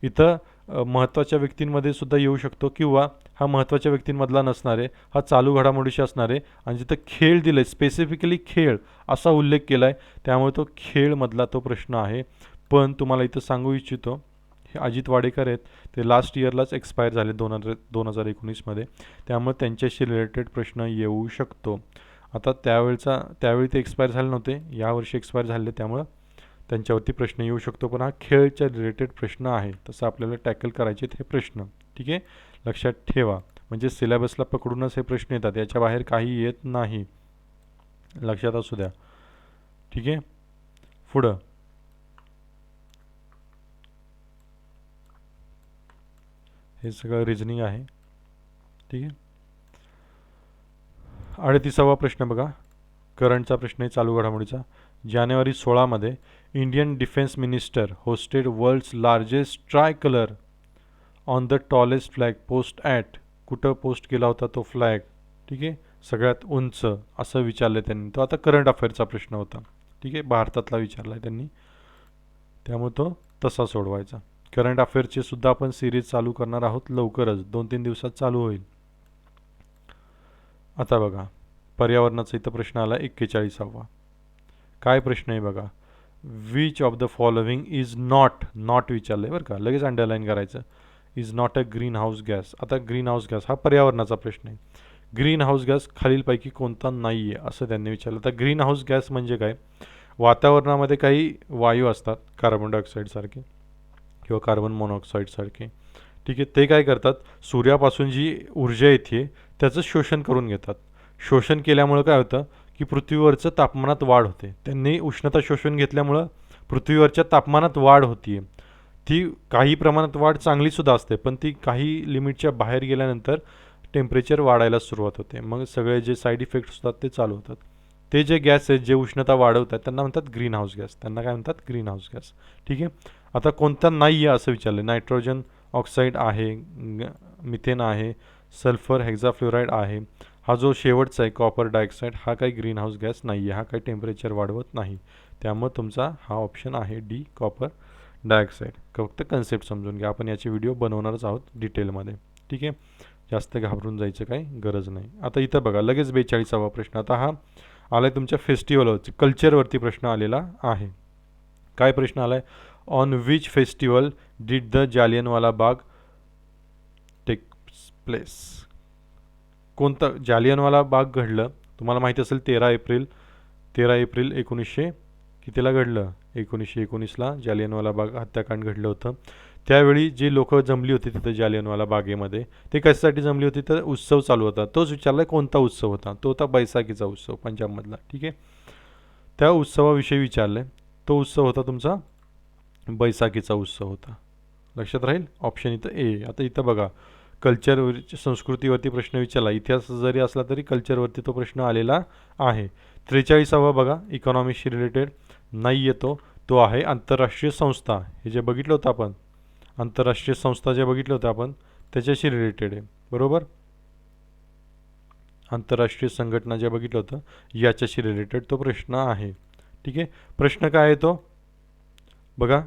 इथं महत्त्वाच्या व्यक्तींमध्ये सुद्धा येऊ शकतो किंवा हा महत्त्वाच्या व्यक्तींमधला नसणार आहे, हा चालू घडामोडीशी असणार आहे. आणि जिथं खेळ दिलं आहे, स्पेसिफिकली खेळ असा उल्लेख केला आहे, त्यामुळे तो खेळमधला तो प्रश्न आहे. पण तुम्हाला इथं सांगू इच्छितो, हे अजित वाडेकर आहेत, ते लास्ट इयरलाच एक्सपायर झाले 2019मध्ये, त्यामुळे त्यांच्याशी रिलेटेड प्रश्न येऊ शकतो. आता त्यावेळी ते एक्सपायर झाले नव्हते, यावर्षी एक्सपायर झाले, त्यामुळं त्यांच्यावरती प्रश्न येऊ शकतो. पण हा खेळच्या रिलेटेड प्रश्न आहे, तसं आपल्याला टॅकल करायचे हे प्रश्न. ठीक आहे, लक्षात ठेवा. म्हणजे सिलेबसला पकडूनच हे प्रश्न येतात, याच्या बाहेर काही येत नाही, लक्षात असू द्या. ठीक आहे, पुढं हे सगळं रिझनिंग आहे. ठीक आहे, 38वा प्रश्न बघा, करंटचा प्रश्न आहे चालू घडामोडीचा. जानेवारी 16मध्ये Indian defence minister hosted world's largest tricolour on the tallest flag post at. कुठं पोस्ट केला होता तो फ्लॅग? ठीक आहे, सगळ्यात उंच असं विचारलं त्यांनी. तो आता करंट अफेअरचा प्रश्न होता. ठीक आहे, भारतातला विचारला आहे त्यांनी, त्यामुळे तो तसा सोडवायचा. करंट अफेअरची सुद्धा आपण सिरीज चालू करणार आहोत लवकरच, 2-3 दिवसात चालू होईल. आता बघा पर्यावरणाचा इथं प्रश्न आला 41वा. काय प्रश्न आहे बघा. Which of the following is not विचारलं आहे बरं का, लगेच अंडरलाईन करायचं. Is not a green house gas. आता ग्रीन हाऊस गॅस हा पर्यावरणाचा प्रश्न आहे. ग्रीन हाऊस गॅस खालीलपैकी कोणता नाही आहे असं त्यांनी विचारलं. तर ग्रीन हाऊस गॅस म्हणजे काय? वातावरणामध्ये काही वायू असतात कार्बन डायऑक्साईडसारखे किंवा कार्बन मोनॉक्साईडसारखे. ठीक आहे, ते काय करतात, सूर्यापासून जी ऊर्जा येते त्याचं शोषण करून घेतात. शोषण केल्यामुळं काय होतं की पृथ्वीवरचं तापमानात वाढ होते. त्यांनी उष्णता शोषून घेतल्यामुळं पृथ्वीवरच्या तापमानात वाढ होती. ती काही प्रमाणात वाढ चांगलीसुद्धा असते, पण ती काही लिमिटच्या बाहेर गेल्यानंतर टेम्परेचर वाढायला सुरुवात होते. मग सगळे जे साईड इफेक्ट्स होतात ते चालू होतात. ते जे गॅस आहेत जे उष्णता वाढवतात त्यांना म्हणतात ग्रीन हाऊस गॅस. त्यांना काय म्हणतात? Green house gas. ठीक आहे, आता कोणता नाही आहे असं विचारलं. नायट्रोजन ऑक्साईड आहे, मिथेन आहे, सल्फर हेक्झाफ्लोराईड आहे. हा जो शेवटचा आहे कॉपर डायऑक्साईड हा काही ग्रीन हाऊस गॅस नाही आहे, हा काही टेम्परेचर वाढवत नाही. त्यामुळे तुमचा हा ऑप्शन आहे डी, कॉपर डायऑक्साईड. फक्त कन्सेप्ट समजून घ्या, आपण याचे व्हिडिओ बनवणारच आहोत डिटेलमध्ये. ठीक आहे, जास्त घाबरून जायचं काही गरज नाही. आता इथं बघा लगेच 42वा प्रश्न. आता हा आलाय तुमच्या फेस्टिवलवरती, कल्चरवरती प्रश्न आलेला आहे. काय प्रश्न आलाय? On which festival did the Jallianwala Bagh take place. कोणतं जालियनवाला बाग घडलं? तुम्हाला माहिती असेल 13 एप्रिल 1900 कितीला घडलं? 1919ला जालियनवाला बाग हत्याकांड घडलं होतं. त्यावेळी जे लोक जमली होती तिथं जालियनवाला बागेमध्ये, ते कशासाठी जमली होती? तर उत्सव चालू होता. तोच विचारला कोणता उत्सव होता? तो होता बैसाखीचा उत्सव पंजाबमधला. ठीक आहे, त्या उत्सवाविषयी विचारलं. तो उत्सव होता तुमचा बैसाखीचा उत्सव होता. लक्षात राहील, ऑप्शन इथं ए. आता इथं बघा कल्चरवरची संस्कृतीवरती प्रश्न विचारला. इतिहास जरी असला तरी कल्चरवरती तो प्रश्न आलेला आहे. 43वा बघा इकॉनॉमिक्सशी रिलेटेड नाही येतो, तो आहे आंतरराष्ट्रीय संस्था. हे जे बघितलं होतं आपण, आंतरराष्ट्रीय संस्था जे बघितलं होतं आपण त्याच्याशी रिलेटेड आहे. बरोबर, आंतरराष्ट्रीय संघटना जे बघितलं होतं याच्याशी रिलेटेड तो प्रश्न आहे. ठीक आहे, प्रश्न काय आहे तो बघा,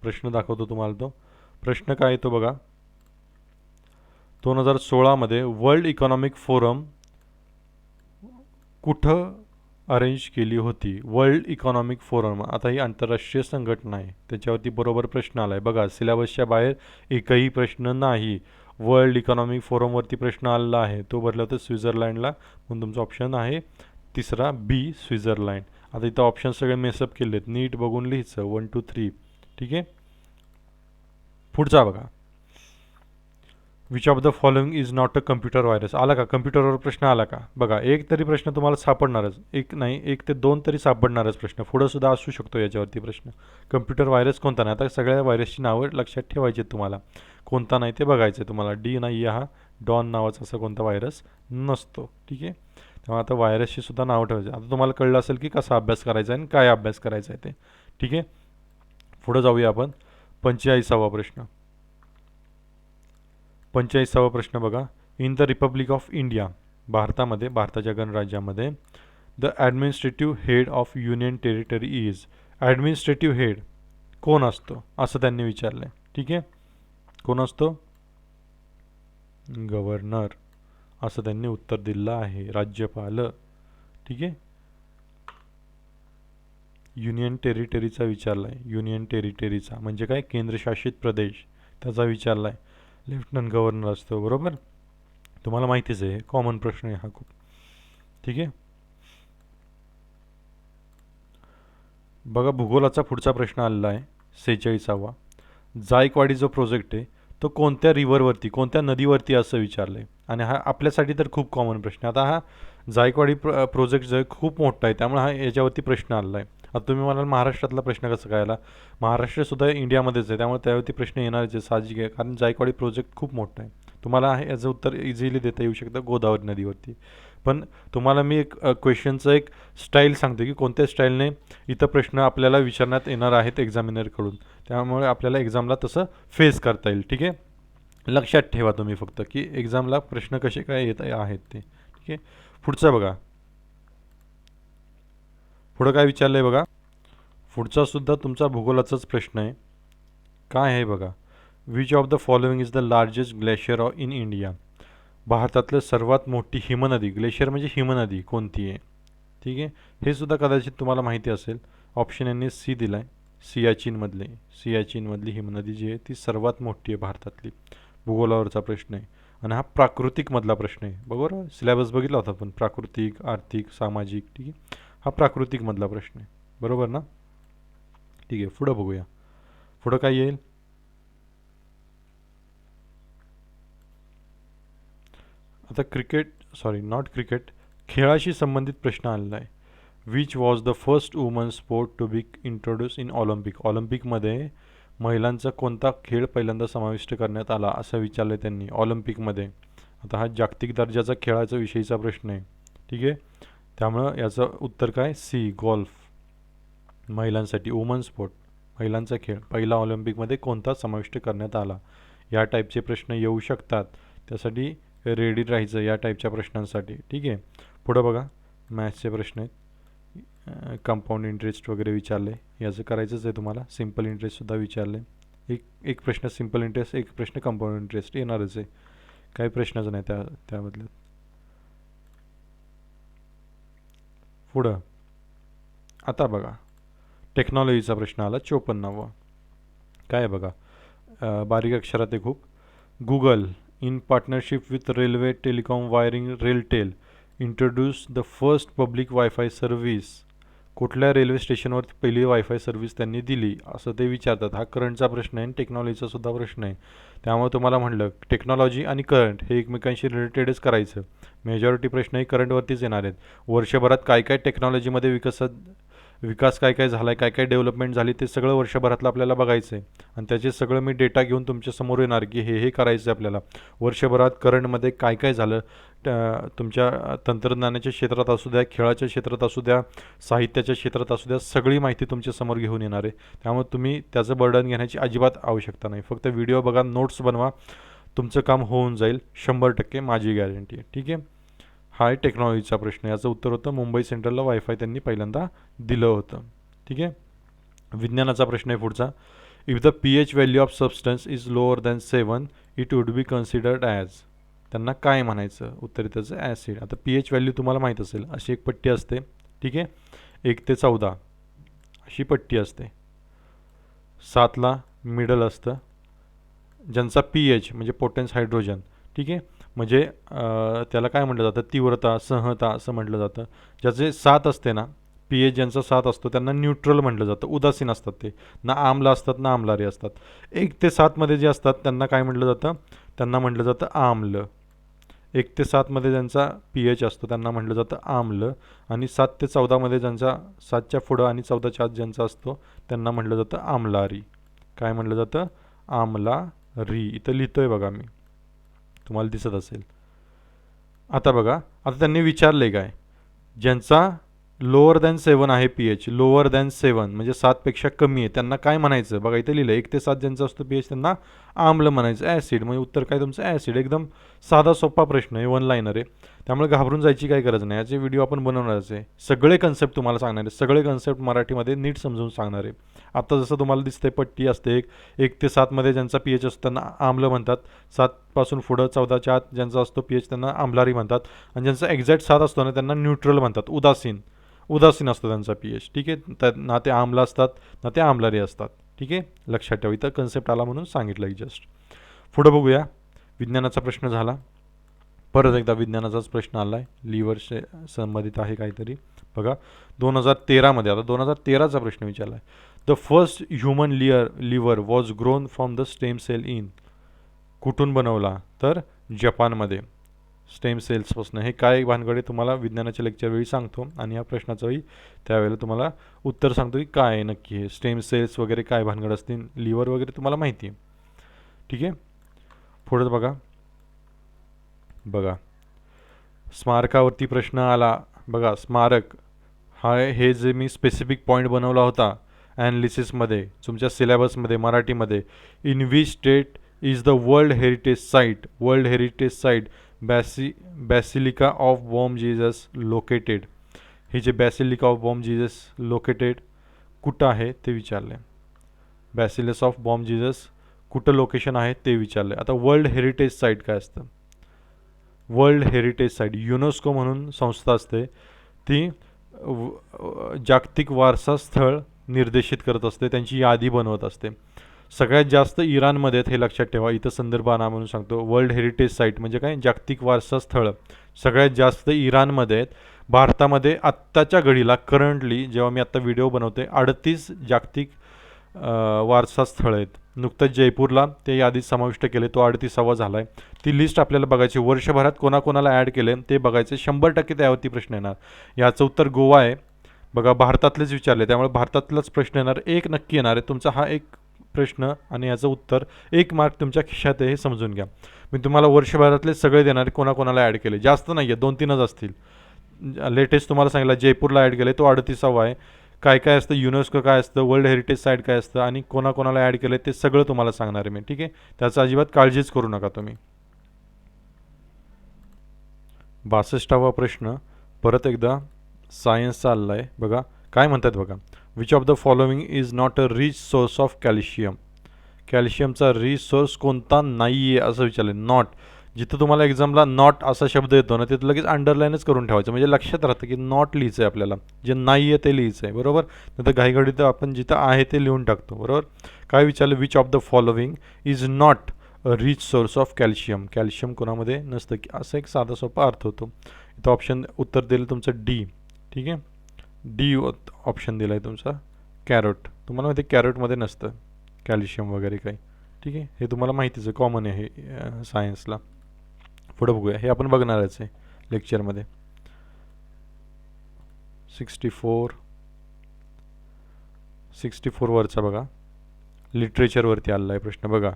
प्रश्न दाखवतो तुम्हाला. तो प्रश्न काय आहे तो बघा. 2016मध्ये वर्ल्ड इकॉनॉमिक फोरम कुठं अरेंज केली होती? वर्ल्ड इकॉनॉमिक फोरम, आता ही आंतरराष्ट्रीय संघटना आहे, त्याच्यावरती बरोबर प्रश्न आला आहे बघा. सिलेबसच्या बाहेर एकही प्रश्न नाही. वर्ल्ड इकॉनॉमिक फोरमवरती प्रश्न आलेला आहे, तो भरला होता स्वित्झर्लंडला, म्हणून तुमचा ऑप्शन आहे तिसरा बी, स्वित्झर्लंड. आता इथं ऑप्शन सगळे मेसअप केले आहेत, नीट बघून लिहायचं 1 2 3. ठीक आहे, पुढचा बघा. Which of the following is not a computer virus. आला का? कम्प्युटरवर प्रश्न आला का? बघा एक तरी प्रश्न तुम्हाला सापडणारच, एक नाही 1 ते 2 तरी सापडणारच प्रश्न. पुढं सुद्धा असू शकतो याच्यावरती प्रश्न. कम्प्युटर व्हायरस कोणता नाही. आता सगळ्या व्हायरसची नावं लक्षात ठेवायची तुम्हाला, कोणता नाही ते बघायचं आहे तुम्हाला. डी नाही हा डॉन नावाचा असा कोणता व्हायरस नसतो. ठीक आहे, तेव्हा आता व्हायरसची सुद्धा नावं ठेवायची. आता तुम्हाला कळलं असेल की कसा अभ्यास करायचा आहे आणि काय अभ्यास करायचा आहे ते. ठीक आहे, पुढं जाऊया आपण. 45वा प्रश्न. 45वा प्रश्न बघा. In the republic of India, भारतामध्ये, भारताच्या गणराज्यामध्ये, the administrative head of union territory is. Administrative head कोण असतो असं त्यांनी विचारलं आहे. ठीक आहे, कोण असतो? गव्हर्नर असं त्यांनी उत्तर दिलं आहे, राज्यपाल. ठीक आहे, युनियन टेरिटरीचा विचारला आहे. युनियन टेरिटरीचा म्हणजे काय? केंद्रशासित प्रदेश, त्याचा विचारला आहे. लेफ्टनंट गव्हर्नर असतो. बरोबर, तुम्हाला माहितीच आहे, कॉमन प्रश्न आहे हा खूप. ठीक आहे, बघा भूगोलाचा पुढचा प्रश्न आलेला आहे 46वा. जायकवाडी जो प्रोजेक्ट आहे तो कोणत्या रिव्हरवरती, कोणत्या नदीवरती असं विचारलं आहे. आणि हा आपल्यासाठी तर खूप कॉमन प्रश्न आहे. आता हा जायकवाडी प्रोजेक्ट जो आहे खूप मोठा आहे, त्यामुळे हा याच्यावरती प्रश्न आलेला आहे. आता तुम्ही म्हणाल महाराष्ट्रातला प्रश्न कसं काय आला? महाराष्ट्रसुद्धा इंडियामध्येच आहे, त्यामुळे त्यावरती प्रश्न येणारच आहे, साहजिक आहे, कारण जायकवाडी प्रोजेक्ट खूप मोठा आहे. तुम्हाला याचं उत्तर इझिली देता येऊ शकतं गोदावरी नदीवरती. पण तुम्हाला मी एक क्वेश्चनचं एक स्टाईल सांगतो की कोणत्या स्टाईलने इथं प्रश्न आपल्याला विचारण्यात येणार आहेत एक्झामिनरकडून, त्यामुळे आपल्याला एक्झामला तसं फेस करता येईल. ठीक आहे, लक्षात ठेवा तुम्ही फक्त की एक्झामला प्रश्न कसे काय येत आहेत ते. ठीक आहे, पुढचं बघा. पुढं काय विचारलं आहे बघा. पुढचा सुद्धा तुमचा भूगोलाचाच प्रश्न आहे. काय आहे बघा. Which of the following is the largest glacier in India. भारतातलं सर्वात मोठी हिमनदी, ग्लेशियर म्हणजे हिमनदी, कोणती आहे. ठीक आहे, हे सुद्धा कदाचित तुम्हाला माहिती असेल. ऑप्शन यांनी सी दिला आहे. सियाचीनमधली हिमनदी जी आहे ती सर्वात मोठी आहे भारतातली. भूगोलावरचा प्रश्न आहे आणि हा प्राकृतिकमधला प्रश्न आहे. बरोबर, सिलेबस बघितला होता आपण, प्राकृतिक, आर्थिक, सामाजिक. ठीक आहे, हा प्राकृतिकमधला प्रश्न आहे. बरोबर ना. ठीक आहे, पुढं बघूया. पुढं काय येईल. आता नॉट क्रिकेट, खेळाशी संबंधित प्रश्न आलेला आहे. Which was the first woman sport to be introduce in Olympic. ऑलिम्पिकमध्ये महिलांचा कोणता खेळ पहिल्यांदा समाविष्ट करण्यात आला असं विचारलं त्यांनी ऑलिम्पिकमध्ये. आता हा जागतिक दर्जाचा खेळाचा विषयीचा प्रश्न आहे. ठीक आहे, त्यामुळं याचं उत्तर काय, सी, गोल्फ. महिलांसाठी वुमन स्पोर्ट, महिलांचा खेळ पहिला ऑलिम्पिकमध्ये कोणता समाविष्ट करण्यात आला. या टाईपचे प्रश्न येऊ शकतात, त्यासाठी रेडी राहायचं या टाईपच्या प्रश्नांसाठी. ठीक आहे, पुढं बघा. मॅथ्सचे प्रश्न आहेत. कंपाऊंड इंटरेस्ट वगैरे विचारले, याचं करायचंच आहे तुम्हाला. सिम्पल इंटरेस्टसुद्धा विचारले. एक प्रश्न सिम्पल इंटरेस्ट, एक प्रश्न कंपाऊंड इंटरेस्ट येणारच आहे, काही प्रश्नच नाही त्याबद्दल. पुढं आता बघा, टेक्नॉलॉजीचा प्रश्न आला 54वा. काय बघा, बारीक अक्षरात आहे खूप. Google in partnership with Railway Telecom Wiring Railtel introduced the first public Wi-Fi service. कुठल्या रेल्वे स्टेशनवर पहिली वायफाय सर्व्हिस त्यांनी दिली असं ते विचारतात. हा करंटचा प्रश्न आहे आणि टेक्नॉलॉजीचा सुद्धा प्रश्न आहे. त्यामुळे तुम्हाला म्हटलं टेक्नॉलॉजी आणि करंट हे एकमेकांशी रिलेटेडच करायचं. मेजॉरिटी प्रश्न हे करंटवरतीच येणार आहेत. वर्षभरात काय काय टेक्नॉलॉजीमध्ये विकास काय काय झाला आहे, काय काय डेव्हलपमेंट झाली, ते सगळं वर्षभरातलं आपल्याला बघायचं आहे. आणि त्याचे सगळं मी डेटा घेऊन तुमच्या समोर येणार की हे करायचं आहे आपल्याला. वर्षभरात करंटमध्ये काय काय झालं, तुमच्या तंत्रज्ञानाच्या क्षेत्रात असू द्या, खेळाच्या क्षेत्रात असू द्या, साहित्याच्या क्षेत्रात असू द्या, सगळी माहिती तुमच्या समोर घेऊन येणार आहे. त्यामुळे तुम्ही त्याचं बर्डन घेण्याची अजिबात आवश्यकता नाही. फक्त व्हिडिओ बघा, नोट्स बनवा, तुमचं काम होऊन जाईल 100%, माझी गॅरंटी आहे. ठीक आहे, हा आहे टेक्नॉलॉजीचा प्रश्न. याचं उत्तर होतं मुंबई सेंट्रलला वायफाय त्यांनी पहिल्यांदा दिलं होतं. ठीक आहे, विज्ञानाचा प्रश्न आहे पुढचा. If the pH value of substance is lower than 7 it would be considered as. त्यांना काय म्हणायचं, उत्तर त्याचं ॲसिड. आता pH व्हॅल्यू तुम्हाला माहीत असेल, अशी एक पट्टी असते. ठीक आहे, 1 ते 14 अशी पट्टी असते. 7ला मिडल असतं, ज्यांचा pH म्हणजे पोटॅन्स हायड्रोजन. ठीक आहे, म्हणजे त्याला काय म्हटलं जातं, तीव्रता, सहता असं म्हटलं जातं. ज्याचे 7 असते ना, pH ज्यांचा 7 असतो त्यांना न्यूट्रल म्हटलं जातं, उदासीन असतात ते, ना आम्ल असतात ना आम्लारी असतात. 1 ते 7मध्ये जे असतात त्यांना काय म्हटलं जातं, त्यांना म्हटलं जातं आम्ल. 1 ते 7मध्ये ज्यांचा pH असतो त्यांना म्हटलं जातं आम्ल. आणि 7 ते 14मध्ये ज्यांचा, 7च्या पुढं आणि 14च्या आत ज्यांचा असतो त्यांना म्हटलं जातं आम्लारी. काय म्हटलं जातं, आम्लारी. इथं लिहितोय बघा मी, तुम्हाला दिसत असेल. आता बघा, आता त्यांनी विचारले काय, ज्यांचा लोअर दॅन 7 आहे pH, लोअर दॅन 7 म्हणजे 7पेक्षा कमी आहे, त्यांना काय म्हणायचं. बघा इथे लिहिलं, 1 ते 7 ज्यांचा असतो pH त्यांना आम्ल म्हणायचं, ॲसिड. म्हणजे उत्तर काय तुमचं ॲसिड. एकदम साधा सोपा प्रश्न आहे, 1 लाईनर आहे. त्यामुळे घाबरून जायची काही गरज नाही. याचे व्हिडिओ आपण बनवणारच आहे, सगळे कन्सेप्ट तुम्हाला सांगणार आहे, सगळे कन्सेप्ट मराठीमध्ये नीट समजून सांगणार आहे. आता जसं तुम्हाला दिसतंय पट्टी असते, 1 ते 7मध्ये ज्यांचा pH असतो त्यांना आम्ल म्हणतात. 7पासून पुढं 14च्या आत ज्यांचा असतो pH त्यांना आम्लारी म्हणतात. आणि ज्यांचा एक्झॅक्ट 7 असतो ना त्यांना न्यूट्रल म्हणतात, उदासीन असतो त्यांचा pH. ठीक आहे, ना ते आम्ल असतात ना ते आम्लारी असतात. ठीक आहे, लक्षात ठेवा. इथं कन्सेप्ट आला म्हणून सांगितलं जस्ट. पुढं बघूया, विज्ञानाचा प्रश्न झाला. परत एकदा विज्ञानाचाच प्रश्न आला आहे, लिव्हरशी संबंधित आहे काहीतरी. बघा 2013मध्ये, आता 2013चा प्रश्न विचारला आहे. The first human liver was grown from the stem cell in. कुठून बनवला, तर जपानमध्ये, स्टेम सेल्सपासून. हे काय भानगडे तुम्हाला विज्ञानाच्या लेक्चरवेळी सांगतो आणि या प्रश्नाचं वेळी त्यावेळेला तुम्हाला उत्तर सांगतो की काय नक्की हे स्टेम सेल्स वगैरे काय भानगड असतील, लिव्हर वगैरे तुम्हाला माहिती आहे. ठीक आहे, पुढे बघा. बघा, स्मारकावरती प्रश्न आला. बघा, स्मारक हे जे मी स्पेसिफिक पॉईंट बनवला होता ॲनालिसिसमध्ये तुमच्या सिलेबसमध्ये मराठीमध्ये, in which state is the world heritage site basilica of bomb Jesus located. हे जे basilica of bomb Jesus located कुठं आहे ते विचारले. बॅसिलिस ऑफ बॉम जीजस कुठं लोकेशन आहे ते विचारले. आता वर्ल्ड हेरिटेज साईट काय असतं? वर्ल्ड हेरिटेज साईट युनेस्को म्हणून संस्था असते, ती जागतिक वारसा स्थळ निर्देशित करत असते, त्यांची यादी बनवत असते. सगळ्यात जास्त इराणमध्ये आहेत, हे लक्षात ठेवा. इथं संदर्भ आणा म्हणून सांगतो. वर्ल्ड हेरिटेज साईट म्हणजे काय? जागतिक वारसा स्थळ सगळ्यात जास्त इराणमध्ये आहेत. भारतामध्ये आत्ताच्या घडीला करंटली जेव्हा मी आत्ता व्हिडिओ बनवते 38 जागतिक वारसा स्थळ आहेत. नुकतंच जयपूरला ते यादीत समाविष्ट केले, तो 38वा झाला आहे. ती लिस्ट आपल्याला बघायची. वर्षभरात कोणाकोणाला ॲड केले ते बघायचे. 100% त्यावरती प्रश्न येणार. याचं उत्तर गोवा आहे. बघा, भारतातलेच विचारले त्यामुळे भारतातलाच प्रश्न येणार. एक नक्की येणार आहे तुमचा हा एक प्रश्न आणि याचं उत्तर 1 मार्क तुमच्या खिशात आहे, हे समजून घ्या. मी तुम्हाला वर्षभरातले सगळे देणार, कोणाकोणाला ॲड केले. जास्त नाही आहे, 2-3च असतील. लेटेस्ट तुम्हाला सांगितलं जयपूरला ॲड केले, तो 38वा आहे. काय काय असतं, युनेस्को काय असतं, वर्ल्ड हेरिटेज साईट काय असतं आणि कोणाकोणाला ॲड केलं ते सगळं तुम्हाला सांगणार आहे मी. ठीक आहे, त्याचा अजिबात काळजीच करू नका तुम्ही. 62वा प्रश्न परत एकदा सायन्सचा आलेला आहे. बघा काय म्हणतात बघा, which of the following is not a rich source of calcium. कॅल्शियमचा रिच सोर्स कोणता नाही आहे असं विचारलं. नॉट, जिथं तुम्हाला एक्झामला नॉट असा शब्द येतो ना तिथं लगेच अंडरलाईनच करून ठेवायचं, म्हणजे लक्षात राहतं की नॉट लिहायचं आहे आपल्याला. जे नाही आहे ते लिहायचं आहे, बरोबर. नंतर घाईघडीत आपण जिथं आहे ते लिहून टाकतो, बरोबर. काय विचारलं, which of the following is not a rich source of calcium. Calcium कोणामध्ये नसतं की असं एक साधा सोपा अर्थ होतो. इथं ऑप्शन उत्तर दिलं तुमचं डी. ठीक आहे, डी ऑप्शन दिला आहे तुमचा कॅरोट. तुम्हाला माहिती आहे कॅरोटमध्ये नसतं कॅल्शियम वगैरे काही. ठीक आहे, हे तुम्हाला माहितीच आहे, कॉमन आहे हे सायन्सला. पुढं बघूया, हे आपण बघणारच आहे लेक्चरमध्ये. 64 वरचा बघा, लिटरेचरवरती आलेला आहे प्रश्न. बघा,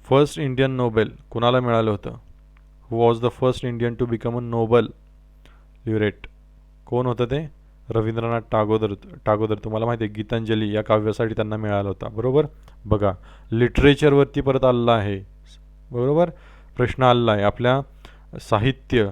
फर्स्ट इंडियन नोबेल कुणाला मिळालं होतं? Who was the first Indian to become a Nobel laureate? कोण होतं ते? रवींद्रनाथ टागोदर. तुम्हाला माहिती आहे गीतांजली या काव्यासाठी त्यांना मिळाला होता, बरोबर. बघा, लिटरेचरवरती परत आलेला आहे, बरोबर. प्रश्न आलेला आहे. आपल्या साहित्य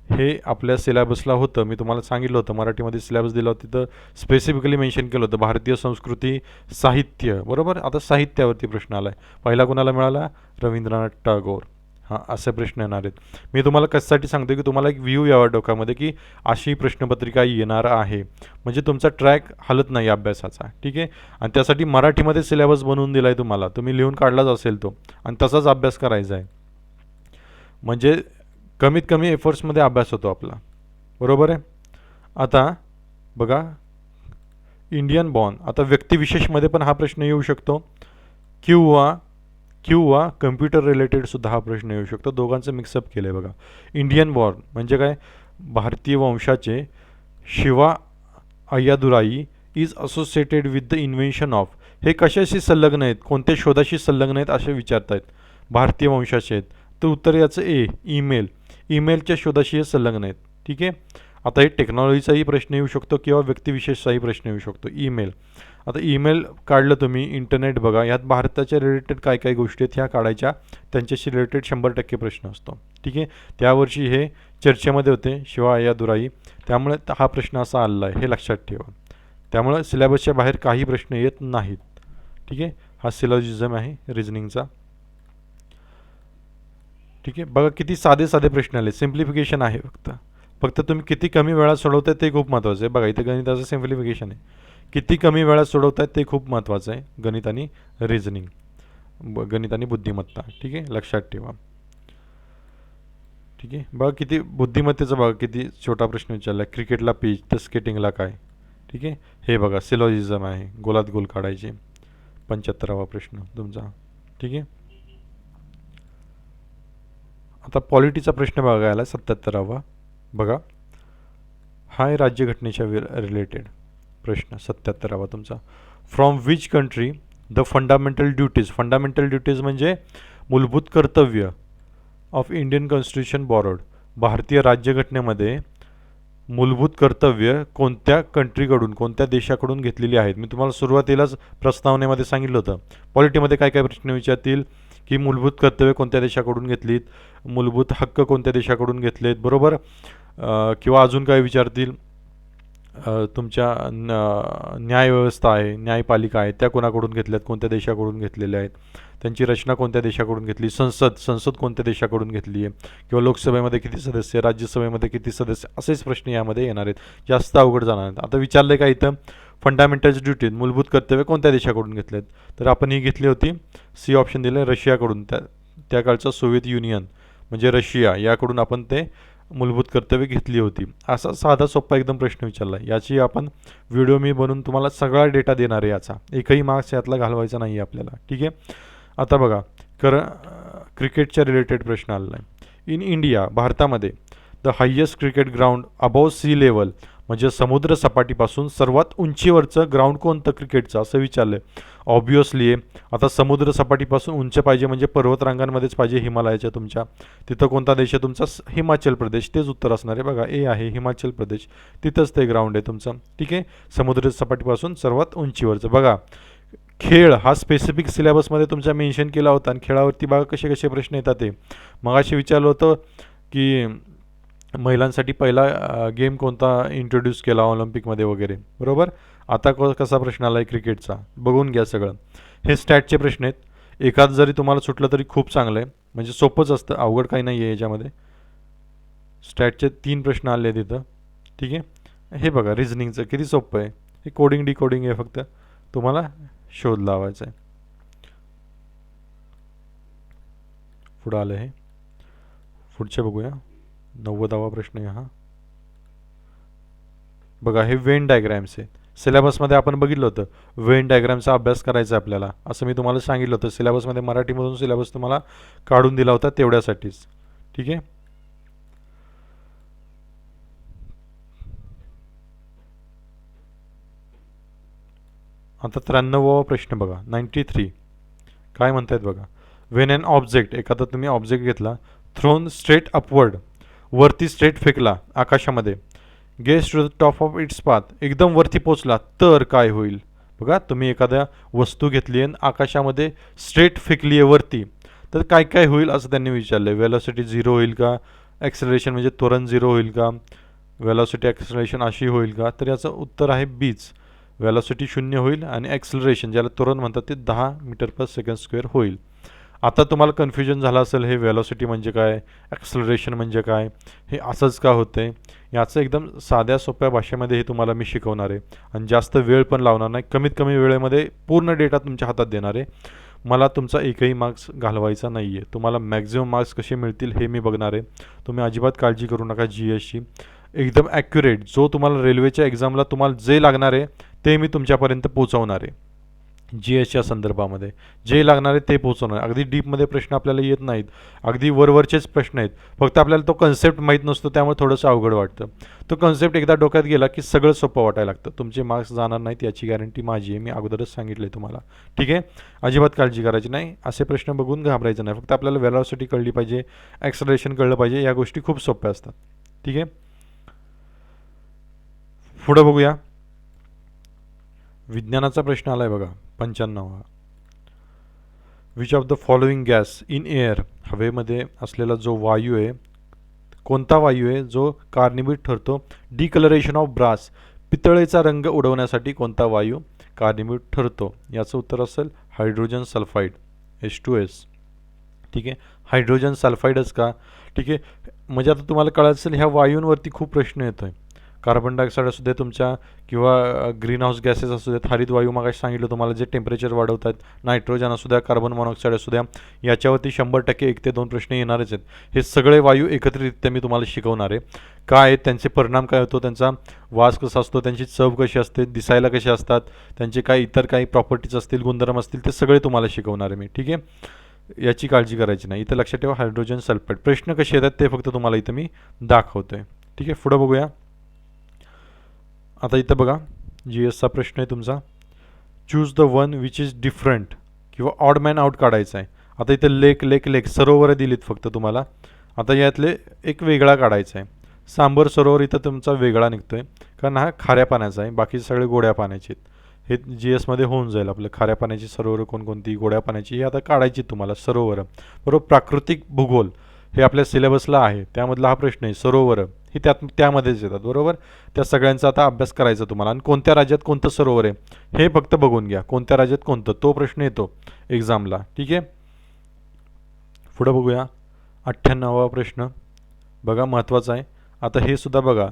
हे आपल्या सिलेबसला होतं, मी तुम्हाला सांगितलं होतं मराठीमध्ये सिलेबस दिला होता, तिथं स्पेसिफिकली मेन्शन केलं होतं भारतीय संस्कृती साहित्य, बरोबर. आता साहित्यावरती प्रश्न आला आहे. पहिला कुणाला मिळाला? रवींद्रनाथ टागोर. हां, असे प्रश्न येणार आहेत. मी तुम्हाला कशासाठी सांगतो की तुम्हाला एक व्ह्यू यावा डोक्यामध्ये की अशी प्रश्नपत्रिका येणार आहे, म्हणजे तुमचा ट्रॅक हलत नाही अभ्यासाचा. ठीक आहे, आणि त्यासाठी मराठीमध्ये सिलेबस बनवून दिला आहे तुम्हाला, तुम्ही लिहून काढलाच असेल तो, आणि तसाच अभ्यास करायचा आहे. म्हणजे कमीत कमी एफर्ट्समध्ये अभ्यास होतो आपला, बरोबर आहे. आता बघा, इंडियन बॉर्न. आता व्यक्तिविशेषमध्ये पण हा प्रश्न येऊ शकतो किंवा कम्प्युटर रिलेटेड सुद्धा हा प्रश्न येऊ शकतो. दोघांचं मिक्सअप केलं आहे बघा. इंडियन बॉर्न म्हणजे काय? भारतीय वंशाचे Shiva Ayyadurai is associated with the invention of. हे कशाशी संलग्न आहेत, कोणत्या शोधाशी संलग्न आहेत असे विचारत आहेत. भारतीय वंशाचे आहेत तर उत्तर याचं ए, ईमेलच्या शोधाशी हे संलग्न आहेत. ठीक आहे, आता हे टेक्नॉलॉजीचाही प्रश्न येऊ शकतो किंवा व्यक्तिविशेषचाही प्रश्न येऊ शकतो. ईमेल, आता ईमेल काढलं तुम्ही, इंटरनेट बघा, यात भारताच्या रिलेटेड काय काय गोष्टी आहेत ह्या काढायच्या, त्यांच्याशी रिलेटेड 100% प्रश्न असतो. ठीक आहे, त्यावर्षी हे चर्चेमध्ये होते शिवा अय्यादुराई, त्यामुळे हा प्रश्न असा आलेला आहे, हे लक्षात ठेवा. त्यामुळे सिलेबसच्या बाहेर काही प्रश्न येत नाहीत. ठीक आहे, हा सिलॉजिझम आहे रिझनिंगचा. ठीक आहे, बघा किती साधे साधे प्रश्न आले, सिम्प्लिफिकेशन आहे फक्त तुम्ही किती कमी वेळात सोडवताय ते खूप महत्त्वाचं आहे. बघा इथे गणिताचं सिम्प्लिफिकेशन आहे, किती कमी वेळात सोडवतायत ते खूप महत्त्वाचं आहे. गणित आणि रिझनिंग, गणित आणि बुद्धिमत्ता. ठीक आहे, लक्षात ठेवा. ठीक आहे, बघा किती बुद्धिमत्तेचं, बघा किती छोटा प्रश्न विचारला. क्रिकेटला पिच तर स्केटिंगला काय? ठीक आहे, हे बघा सिलॉजिझम आहे, गोलात गोल काढायचे. 75वा प्रश्न तुमचा. ठीक आहे, आता पॉलिटीचा प्रश्न बघायला 77वा. बघा, हा आहे राज्यघटनेच्या रिलेटेड प्रश्न. 77वा तुमचा. From which country the fundamental duties. Fundamental duties म्हणजे मूलभूत कर्तव्य ऑफ इंडियन कॉन्स्टिट्यूशन बॉरोड, भारतीय राज्यघटनेमध्ये मूलभूत कर्तव्य कोणत्या कंट्रीकडून, कोणत्या देशाकडून घेतलेली आहेत? मी तुम्हाला सुरुवातीलाच प्रस्तावनेमध्ये सांगितलं होतं. पॉलिटीमध्ये काय काय प्रश्न विचारतील की मूलभूत कर्तव्य कोणत्या देशाकडून घेतलीत, मूलभूत हक्क कोणत्या देशाकडून घेतलेत, बरोबर. किंवा अजून काय विचारतील, तुमच्या न्यायव्यवस्था आहे, न्यायपालिका आहे, त्या कोणाकडून घेतल्यात, कोणत्या देशाकडून घेतलेल्या आहेत, त्यांची रचना कोणत्या देशाकडून घेतली, संसद कोणत्या देशाकडून घेतली आहे, किंवा लोकसभेमध्ये किती सदस्य, राज्यसभेमध्ये किती सदस्य, असेच प्रश्न यामध्ये येणार आहेत. जास्त अवघड जाणार आहेत. आता विचारलं का इथं फंडामेंटल्स ड्युटीज, मूलभूत कर्तव्य कोणत्या देशाकडून घेतलेत, तर आपण ही घेतली होती, सी ऑप्शन दिलं, रशियाकडून. त्या काळचा सोव्हिएत युनियन म्हणजे रशिया, याकडून आपण ते मूलभूत कर्तव्य घेतली होती. असा साधा सोपा एकदम प्रश्न विचारला. याची आपण व्हिडिओ मी बनवून तुम्हाला सगळा डेटा देणार आहे. याचा एकही मार्क्स यातला घालवायचा नाही आपल्याला, ठीक आहे. आता बघा, क्रिकेटच्या रिलेटेड प्रश्न आलेला आहे. इन इंडिया, भारतामध्ये the highest cricket ground above sea level म्हणजे समुद्र सपाटीपासून सर्वात उंचीवरचं ग्राउंड कोणतं क्रिकेटचं, असं विचारलं आहे. ऑब्वियसली आहे, आता समुद्र सपाटीपासून उंच पाहिजे म्हणजे पर्वतरांगांमध्येच पाहिजे, हिमालयाच्या तुमच्या. तिथं कोणता देश आहे तुमचा? हिमाचल प्रदेश. तेच उत्तर असणार आहे. बघा, ए आहे हिमाचल प्रदेश, तिथंच ते ग्राउंड आहे तुमचं, ठीक आहे. समुद्र सपाटीपासून सर्वात उंचीवरचं. बघा, खेळ हा स्पेसिफिक सिलेबसमध्ये तुमचा मेन्शन केला होता, आणि खेळावरती बघा कसे कसे प्रश्न येतात. ते मग असे विचारलं होतं की महिलांसाठी पहिला गेम कोणता इंट्रोड्यूस केला ऑलिम्पिकमध्ये वगैरे, बरोबर. आता कसा प्रश्न आला आहे क्रिकेटचा, बघून घ्या सगळं. हे स्टॅटचे प्रश्न आहेत. एखाद जरी तुम्हाला सुटलं तरी खूप चांगलं आहे, म्हणजे सोपंच असतं, अवघड काही नाही आहे याच्यामध्ये. स्टॅटचे 3 प्रश्न आले आहेत इथं, ठीक आहे. हे बघा, रिझनिंगचं किती सोपं आहे. हे कोडिंग डिकोडिंग आहे, फक्त तुम्हाला शोध लावायचा आहे. पुढं आलं हे, पुढचे बघूया. 90वा प्रश्न आहे हा. बघा, हे वेन डायग्रॅम्स आहे. सिलेबसमध्ये आपण बघितलं होतं वेन डायग्रॅमचा अभ्यास करायचा आपल्याला, असं मी तुम्हाला सांगितलं होतं. सिलेबसमध्ये मराठीमधून सिलेबस तुम्हाला काढून दिला होता तेवढ्यासाठीच, ठीक आहे. आता 93वा प्रश्न बघा, 93. काय म्हणतायत बघा. वेन अन ऑब्जेक्ट, एखादा तुम्ही ऑब्जेक्ट घेतला, थ्रोन स्ट्रेट अपवर्ड, वरती स्ट्रेट फेकला आकाशामध्ये, goes to the top of its path, एकदम वरती पोचला तर काय होईल? बघा, तुम्ही एखाद्या वस्तू घेतली आहे आकाशामध्ये स्ट्रेट फेकली आहे वरती, तर काय काय होईल असं त्यांनी विचारलं आहे. वेलॉसिटी 0 होईल का, ॲक्सेलरेशन म्हणजे त्वरण 0 होईल का, वेलॉसिटी ॲक्सेलरेशन अशी होईल का? तर याचं उत्तर आहे बीच. वेलॉसिटी 0 होईल आणि ॲक्सेलरेशन, ज्याला त्वरण म्हणतात, ते 10 मीटर पर सेकंड स्क्वेअर होईल. आता तुम्हाला कन्फ्युजन झालं असेल, हे वेलॉसिटी म्हणजे काय, ॲक्सेलरेशन म्हणजे काय, हे असंच का होतंय. याचं एकदम साध्या सोप्या भाषेमध्ये हे तुम्हाला मी शिकवणार आहे, आणि जास्त वेळ पण लावणार नाही. कमीत कमी वेळेमध्ये पूर्ण डेटा तुमच्या हातात देणार आहे. मला तुमचा एकही मार्क्स घालवायचा नाही आहे. तुम्हाला मॅक्झिमम मार्क्स कसे मिळतील हे मी बघणार आहे. तुम्ही अजिबात काळजी करू नका. GSची एकदम ॲक्युरेट, जो तुम्हाला रेल्वेच्या एक्झामला तुम्हाला जे लागणार आहे ते मी तुमच्यापर्यंत पोहोचवणार आहे. GSच्या संदर्भामध्ये जे लागणार आहे ते पोहोचवणार. अगदी डीपमध्ये प्रश्न आपल्याला येत नाहीत, अगदी वरवरचेच प्रश्न आहेत. फक्त आपल्याला तो कन्सेप्ट माहीत नसतो, त्यामुळे थोडंसं अवघड वाटतं. तो कन्सेप्ट एकदा डोक्यात गेला की सगळं सोपं वाटायला लागतं. तुमचे मार्क्स जाणार नाहीत याची गॅरंटी माझी आहे, मी अगोदरच सांगितलं आहे तुम्हाला, ठीक आहे. अजिबात काळजी करायची नाही. असे प्रश्न बघून घाबरायचं नाही. फक्त आपल्याला वेलॉसिटी कळली पाहिजे, ॲक्सेलरेशन कळलं पाहिजे, या गोष्टी खूप सोप्या असतात, ठीक आहे. पुढं बघूया. विज्ञानाचा प्रश्न आलाय बघा, 95वा. Which of the following gas in air, हवेमध्ये असलेला जो वायू आहे, कोणता वायू आहे जो कारणीभूत ठरतो डिकलरेशन ऑफ ब्रास, पितळेचा रंग उडवण्यासाठी कोणता वायू कारणीभूत ठरतो? याचं उत्तर असेल हायड्रोजन सल्फाईड, H2S, ठीक आहे. हायड्रोजन सल्फाईडच का, ठीक आहे. म्हणजे आता तुम्हाला कळत असेल ह्या वायूंवरती खूप प्रश्न येतो आहे. कार्बन डायऑक्साईड असू दे तुमच्या, किंवा ग्रीन हाऊस गॅसेस असू देत, हरित वायू मग सांगितलं तुम्हाला जे टेम्परेचर वाढवतात, नायट्रोजन असू द्या, कार्बन मोनॉक्साईड असू द्या, याच्यावरती 100% 1 ते 2 प्रश्न येणारच आहेत. हे सगळे वायू एकत्रितरित्या मी तुम्हाला शिकवणार आहे. काय आहेत त्यांचे परिणाम, काय होतो, त्यांचा वास कसा असतो, त्यांची चव कशी असते, दिसायला कसे असतात, त्यांचे काही इतर काही प्रॉपर्टीज असतील, गुणधर्म असतील, ते सगळे तुम्हाला शिकवणार आहे मी, ठीक आहे. याची काळजी करायची नाही. इथं लक्षात ठेवा हायड्रोजन सल्फाईड. प्रश्न कसे येतात ते फक्त तुम्हाला इथं मी दाखवतोय, ठीक आहे. पुढं बघूया. आता इथं बघा, GSचा प्रश्न आहे तुमचा. Choose the one which is different, किंवा ऑड मॅन आउट काढायचा आहे. आता इथे लेक लेक लेक सरोवर दिलीत फक्त तुम्हाला. आता यातले एक वेगळा काढायचा आहे. सांबर सरोवर इथं तुमचा वेगळा निघतोय, कारण हा खाऱ्या पाण्याचा आहे, बाकी सगळे गोड्या पाण्याचे आहेत. हे जी एसमध्ये होऊन जाईल आपलं. खाऱ्या पाण्याची सरोवर कोणकोणती, गोड्या पाण्याची, हे आता काढायची तुम्हाला सरोवर. बरोबर. प्राकृतिक भूगोल हे आपल्या सिलेबसला आहे, त्यामधला हा प्रश्न आहे. सरोवर ही त्यामध्येच येतात. बरोबर. त्या सगळ्यांचा आता अभ्यास करायचा तुम्हाला. आणि कोणत्या राज्यात कोणतं सरोवर आहे हे फक्त बघून घ्या. कोणत्या राज्यात कोणतं, तो प्रश्न येतो एक्झामला. ठीक आहे. पुढं बघूया. 98वा प्रश्न बघा, महत्त्वाचा आहे. आता हे सुद्धा बघा,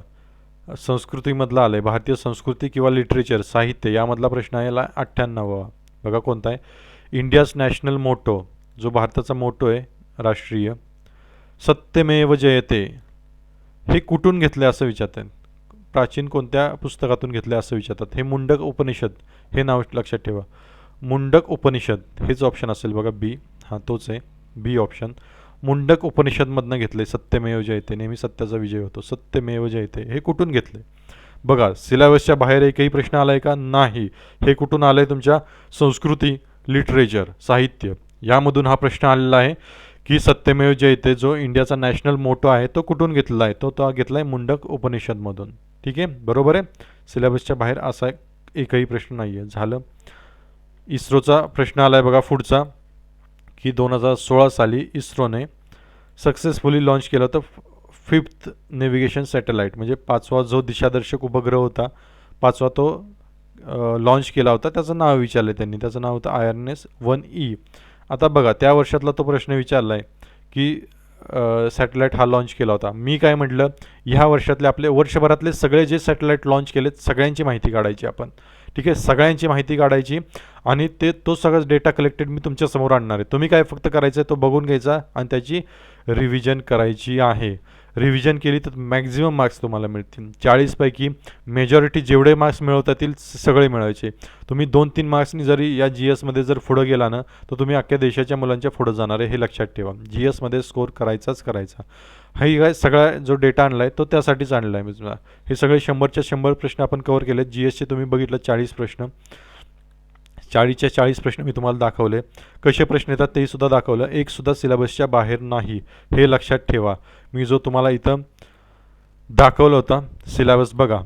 संस्कृतीमधला आलं आहे. भारतीय संस्कृती किंवा लिटरेचर, साहित्य यामधला प्रश्न आहे. याला 98वा बघा कोणता आहे. इंडियाज नॅशनल मोटो, जो भारताचा मोटो आहे राष्ट्रीय, सत्यमेव जयते, हे कुठून घेतले असं विचारतात. प्राचीन कोणत्या पुस्तकातून घेतले असं विचारतात. हे मुंडक उपनिषद, हे नाव लक्षात ठेवा. मुंडक उपनिषद हेच ऑप्शन असेल बघा, बी. हां तोच आहे, बी ऑप्शन. मुंडक उपनिषदमधनं घेतले. सत्यमेव जयते, नेहमी सत्याचा विजय होतो. सत्यमेव जयते हे कुठून घेतले बघा. सिलेबसच्या बाहेर एकही प्रश्न आलाय का? नाही. हे कुठून आलंय? तुमच्या संस्कृती, लिटरेचर, साहित्य यामधून हा प्रश्न आलेला आहे की सत्यमेव जयते जो इंडियाचा नॅशनल मोटो आहे तो कुठून घेतलेला आहे? तो घेतला आहे मुंडक उपनिषदमधून. ठीक आहे, बरोबर आहे. सिलेबसच्या बाहेर असा एकही प्रश्न नाही आहे. झालं. इस्रोचा प्रश्न आला आहे बघा पुढचा, की 2016 साली इस्रोने सक्सेसफुली लॉन्च केलं होतं 5th नेव्हिगेशन सॅटेलाईट, म्हणजे 5वा जो दिशादर्शक उपग्रह होता, 5वा तो लॉन्च केला होता. त्याचं नाव विचारलं त्यांनी. त्याचं नाव होतं IRNS-1E. आता बघा, त्या वर्षातला तो प्रश्न विचारला आहे की सॅटेलाईट हा लॉन्च केला होता. मी काय म्हटलं, ह्या वर्षातले आपले वर्षभरातले सगळे जे सॅटेलाईट लॉन्च केलेत सगळ्यांची माहिती काढायची आपण. ठीक आहे, सगळ्यांची माहिती काढायची आणि तो सगळं डेटा कलेक्टेड मी तुमच्यासमोर आणणार आहे. तुम्ही काय फक्त करायचं आहे, तो बघून घ्यायचा आणि त्याची रिव्हिजन करायची आहे. रिव्हिजन केली तर मॅक्झिमम मार्क्स तुम्हाला मिळतील. 40 पैकी मेजॉरिटी जेवढे मार्क्स मिळवता येतील सगळे मिळवायचे. तुम्ही 2-3 मार्क्सनी जरी या GSमध्ये जर पुढं गेला ना, तर तुम्ही अख्ख्या देशाच्या मुलांच्या पुढं जाणार आहे, हे लक्षात ठेवा. GSमध्ये स्कोर करायचाच करायचा. हा काय सगळा जो डेटा आणला आहे तो त्यासाठीच आणला आहे मी तुम्हाला. हे सगळे 100च्या 100 प्रश्न आपण कव्हर केले. GSचे तुम्ही बघितलं 40 प्रश्न, 40च्या 40 प्रश्न मी तुम्हाला दाखवले. कसे प्रश्न येतात तेही सुद्धा दाखवलं. एक सुद्धा सिलेबसच्या बाहेर नाही, हे लक्षात ठेवा. मी जो तुम्हाला इथं दाखवलं होता सिलेबस बघा,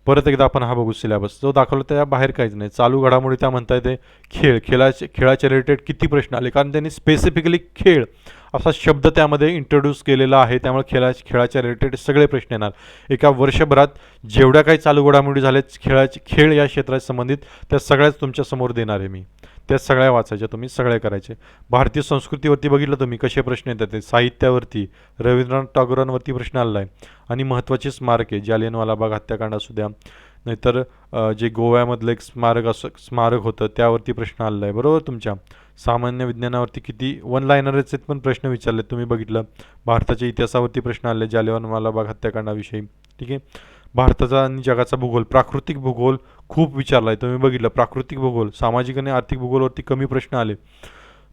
परत एकदा आपण हा बघू. सिलेबस जो दाखवला त्या बाहेर काहीच नाही. चालू घडामोडी त्या म्हणता येते. खेळाच्या रिलेटेड किती प्रश्न आले, कारण त्यांनी स्पेसिफिकली खेळ असा शब्द त्यामध्ये इंट्रोड्यूस केलेला आहे. त्यामुळे खेळाच्या रिलेटेड सगळे प्रश्न येणार. एका वर्षभरात जेवढ्या काही चालू घडामोडी झाल्यात खेळ या क्षेत्राशी संबंधित, त्या सगळ्याच तुमच्यासमोर देणार आहे मी. त्या सगळ्या वाचायच्या तुम्ही, सगळ्या करायचे. भारतीय संस्कृतीवरती बघितलं तुम्ही कसे प्रश्न येतात ते. साहित्यावरती रवींद्रनाथ टागोरांवरती प्रश्न आलेला आहे. आणि महत्त्वाची स्मारके, जालियनवाला बाग हत्याकांड असू द्या, नाहीतर जे गोव्यामधलं एक स्मारक होतं त्यावरती प्रश्न आलेला आहे. बरोबर. तुमच्या सामान्य विज्ञानावरती किती वन लायनरचे पण प्रश्न विचारले तुम्ही बघितलं. भारताच्या इतिहासावरती प्रश्न आले जालियनवाला बाग हत्याकांडाविषयी. ठीक आहे. भारताचा आणि जगाचा भूगोल, प्राकृतिक भूगोल खूप विचारला आहे तुम्ही बघितलं. प्राकृतिक भूगोल, सामाजिक आणि आर्थिक भूगोलवरती कमी प्रश्न आले,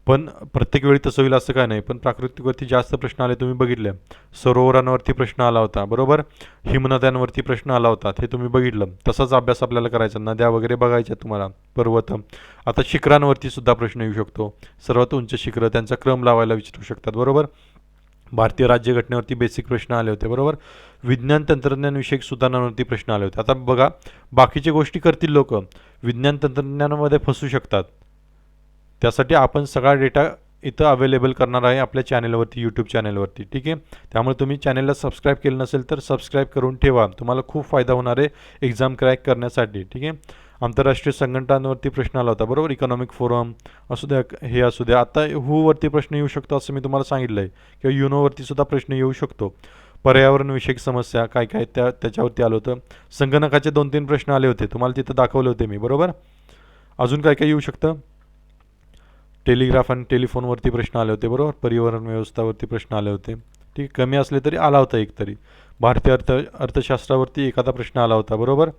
पण प्रत्येक वेळी तसं होईल असं काय नाही. पण प्राकृतिकवरती जास्त प्रश्न आले तुम्ही बघितले. सरोवरांवरती प्रश्न आला होता. बरोबर. हिमनद्यांवरती प्रश्न आला होता, हे तुम्ही बघितलं. तसाच अभ्यास आपल्याला करायचा. नद्या वगैरे बघायच्या तुम्हाला, पर्वत. आता शिखरांवरती सुद्धा प्रश्न येऊ शकतो. सर्वात उंच शिखरं, त्यांचा क्रम लावायला विचारू शकतात. बरोबर. भारतीय राज्यघटनेवरती बेसिक प्रश्न आले होते. बरोबर. विज्ञान तंत्रज्ञान विषयक सुधारणांवरती प्रश्न आले होते. आता बघा, बाकीच्या गोष्टी करतील लोक, विज्ञान तंत्रज्ञानामध्ये फसू शकतात. त्यासाठी आपण सगळा डेटा इथं अवेलेबल करणार आहे आपल्या चॅनलवरती, यूट्यूब चॅनलवरती. ठीक आहे. त्यामुळे तुम्ही चॅनलला सबस्क्राईब केलं नसेल तर सबस्क्राईब करून ठेवा. तुम्हाला खूप फायदा होणार आहे एक्झाम क्रॅक करण्यासाठी. ठीक आहे. आंतरराष्ट्रीय संघटनांवरती प्रश्न आला होता. बरोबर. इकॉनॉमिक फोरम असू द्या, हे असू द्या. आता हूवरती प्रश्न येऊ शकतो असं मी तुम्हाला सांगितलं आहे. किंवा युनोवरती सुद्धा प्रश्न येऊ शकतो. पर्यावरणविषयक समस्या काय काय त्याच्यावरती आलं होतं. संगणकाचे 2-3 प्रश्न आले होते, तुम्हाला तिथं दाखवले होते मी. बरोबर. अजून काय काय येऊ शकतं. टेलिग्राफ आणि टेलिफोनवरती प्रश्न आले होते. बरोबर. परिवहन व्यवस्थावरती प्रश्न आले होते. ठीक, कमी असले तरी आला होता एक तरी. भारतीय अर्थशास्त्रावरती एखादा प्रश्न आला होता. बरोबर.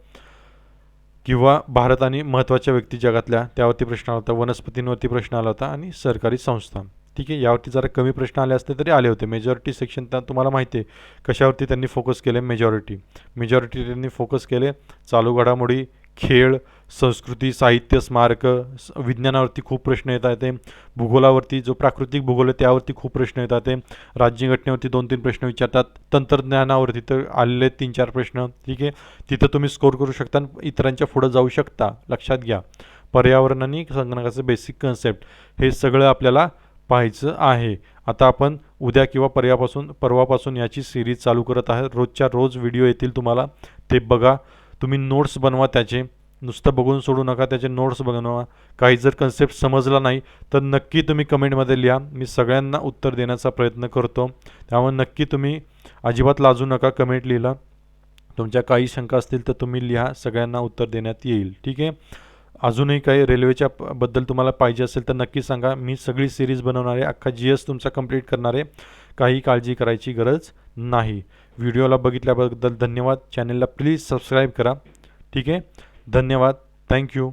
किंवा भारत आणि महत्त्वाच्या व्यक्ती जगातल्या त्यावरती प्रश्न आला होता. वनस्पतींवरती प्रश्न आला होता आणि सरकारी संस्था. ठीक आहे. यावरती जरा कमी प्रश्न आले असते तरी आले होते. मेजॉरिटी सेक्शन तुम्हाला माहिती आहे कशावरती त्यांनी फोकस केले. मेजॉरिटी त्यांनी फोकस केले चालू घडामोडी, खेळ, संस्कृती, साहित्य, स्मारक, विज्ञानावरती खूप प्रश्न येतात ते, भूगोलावरती जो प्राकृतिक भूगोल आहे त्यावरती खूप प्रश्न येतात ते, राज्यघटनेवरती 2-3 प्रश्न विचारतात, तंत्रज्ञानावरती तर आलेले 3-4 प्रश्न. ठीक आहे, तिथं तुम्ही स्कोर करू शकता आणि इतरांच्या पुढं जाऊ शकता. लक्षात घ्या, पर्यावरण आणि संगणकाचं बेसिक कन्सेप्ट हे सगळं आपल्याला पाहायचं आहे. आता आपण उद्या किंवा परवापासून याची सिरीज चालू करत आहे. रोजच्या रोज व्हिडिओ येतील तुम्हाला, ते बघा. तुम्ही नोट्स बनवा त्याचे, नुसतं बघून सोडू नका, त्याचे नोट्स बनवा. काही जर कन्सेप्ट समजला नाही तर नक्की तुम्ही कमेंटमध्ये लिहा, मी सगळ्यांना उत्तर देण्याचा प्रयत्न करतो. त्यामुळे नक्की तुम्ही अजिबात लाजू नका कमेंट लिहिला. तुमच्या काही शंका असतील तर तुम्ही लिहा, सगळ्यांना उत्तर देण्यात येईल. ठीक आहे, अजूनही काही रेल्वेच्या बद्दल तुम्हाला पाहिजे असेल तर नक्की सांगा. मी सगळी सिरीज बनवणार आहे, अख्खा GS तुमचा कंप्लीट करणार आहे. काही काळजी करायची गरज नाही. व्हिडिओला बघितल्याबद्दल धन्यवाद. चॅनलला प्लीज सबस्क्राईब करा. ठीक आहे, धन्यवाद. थँक्यू.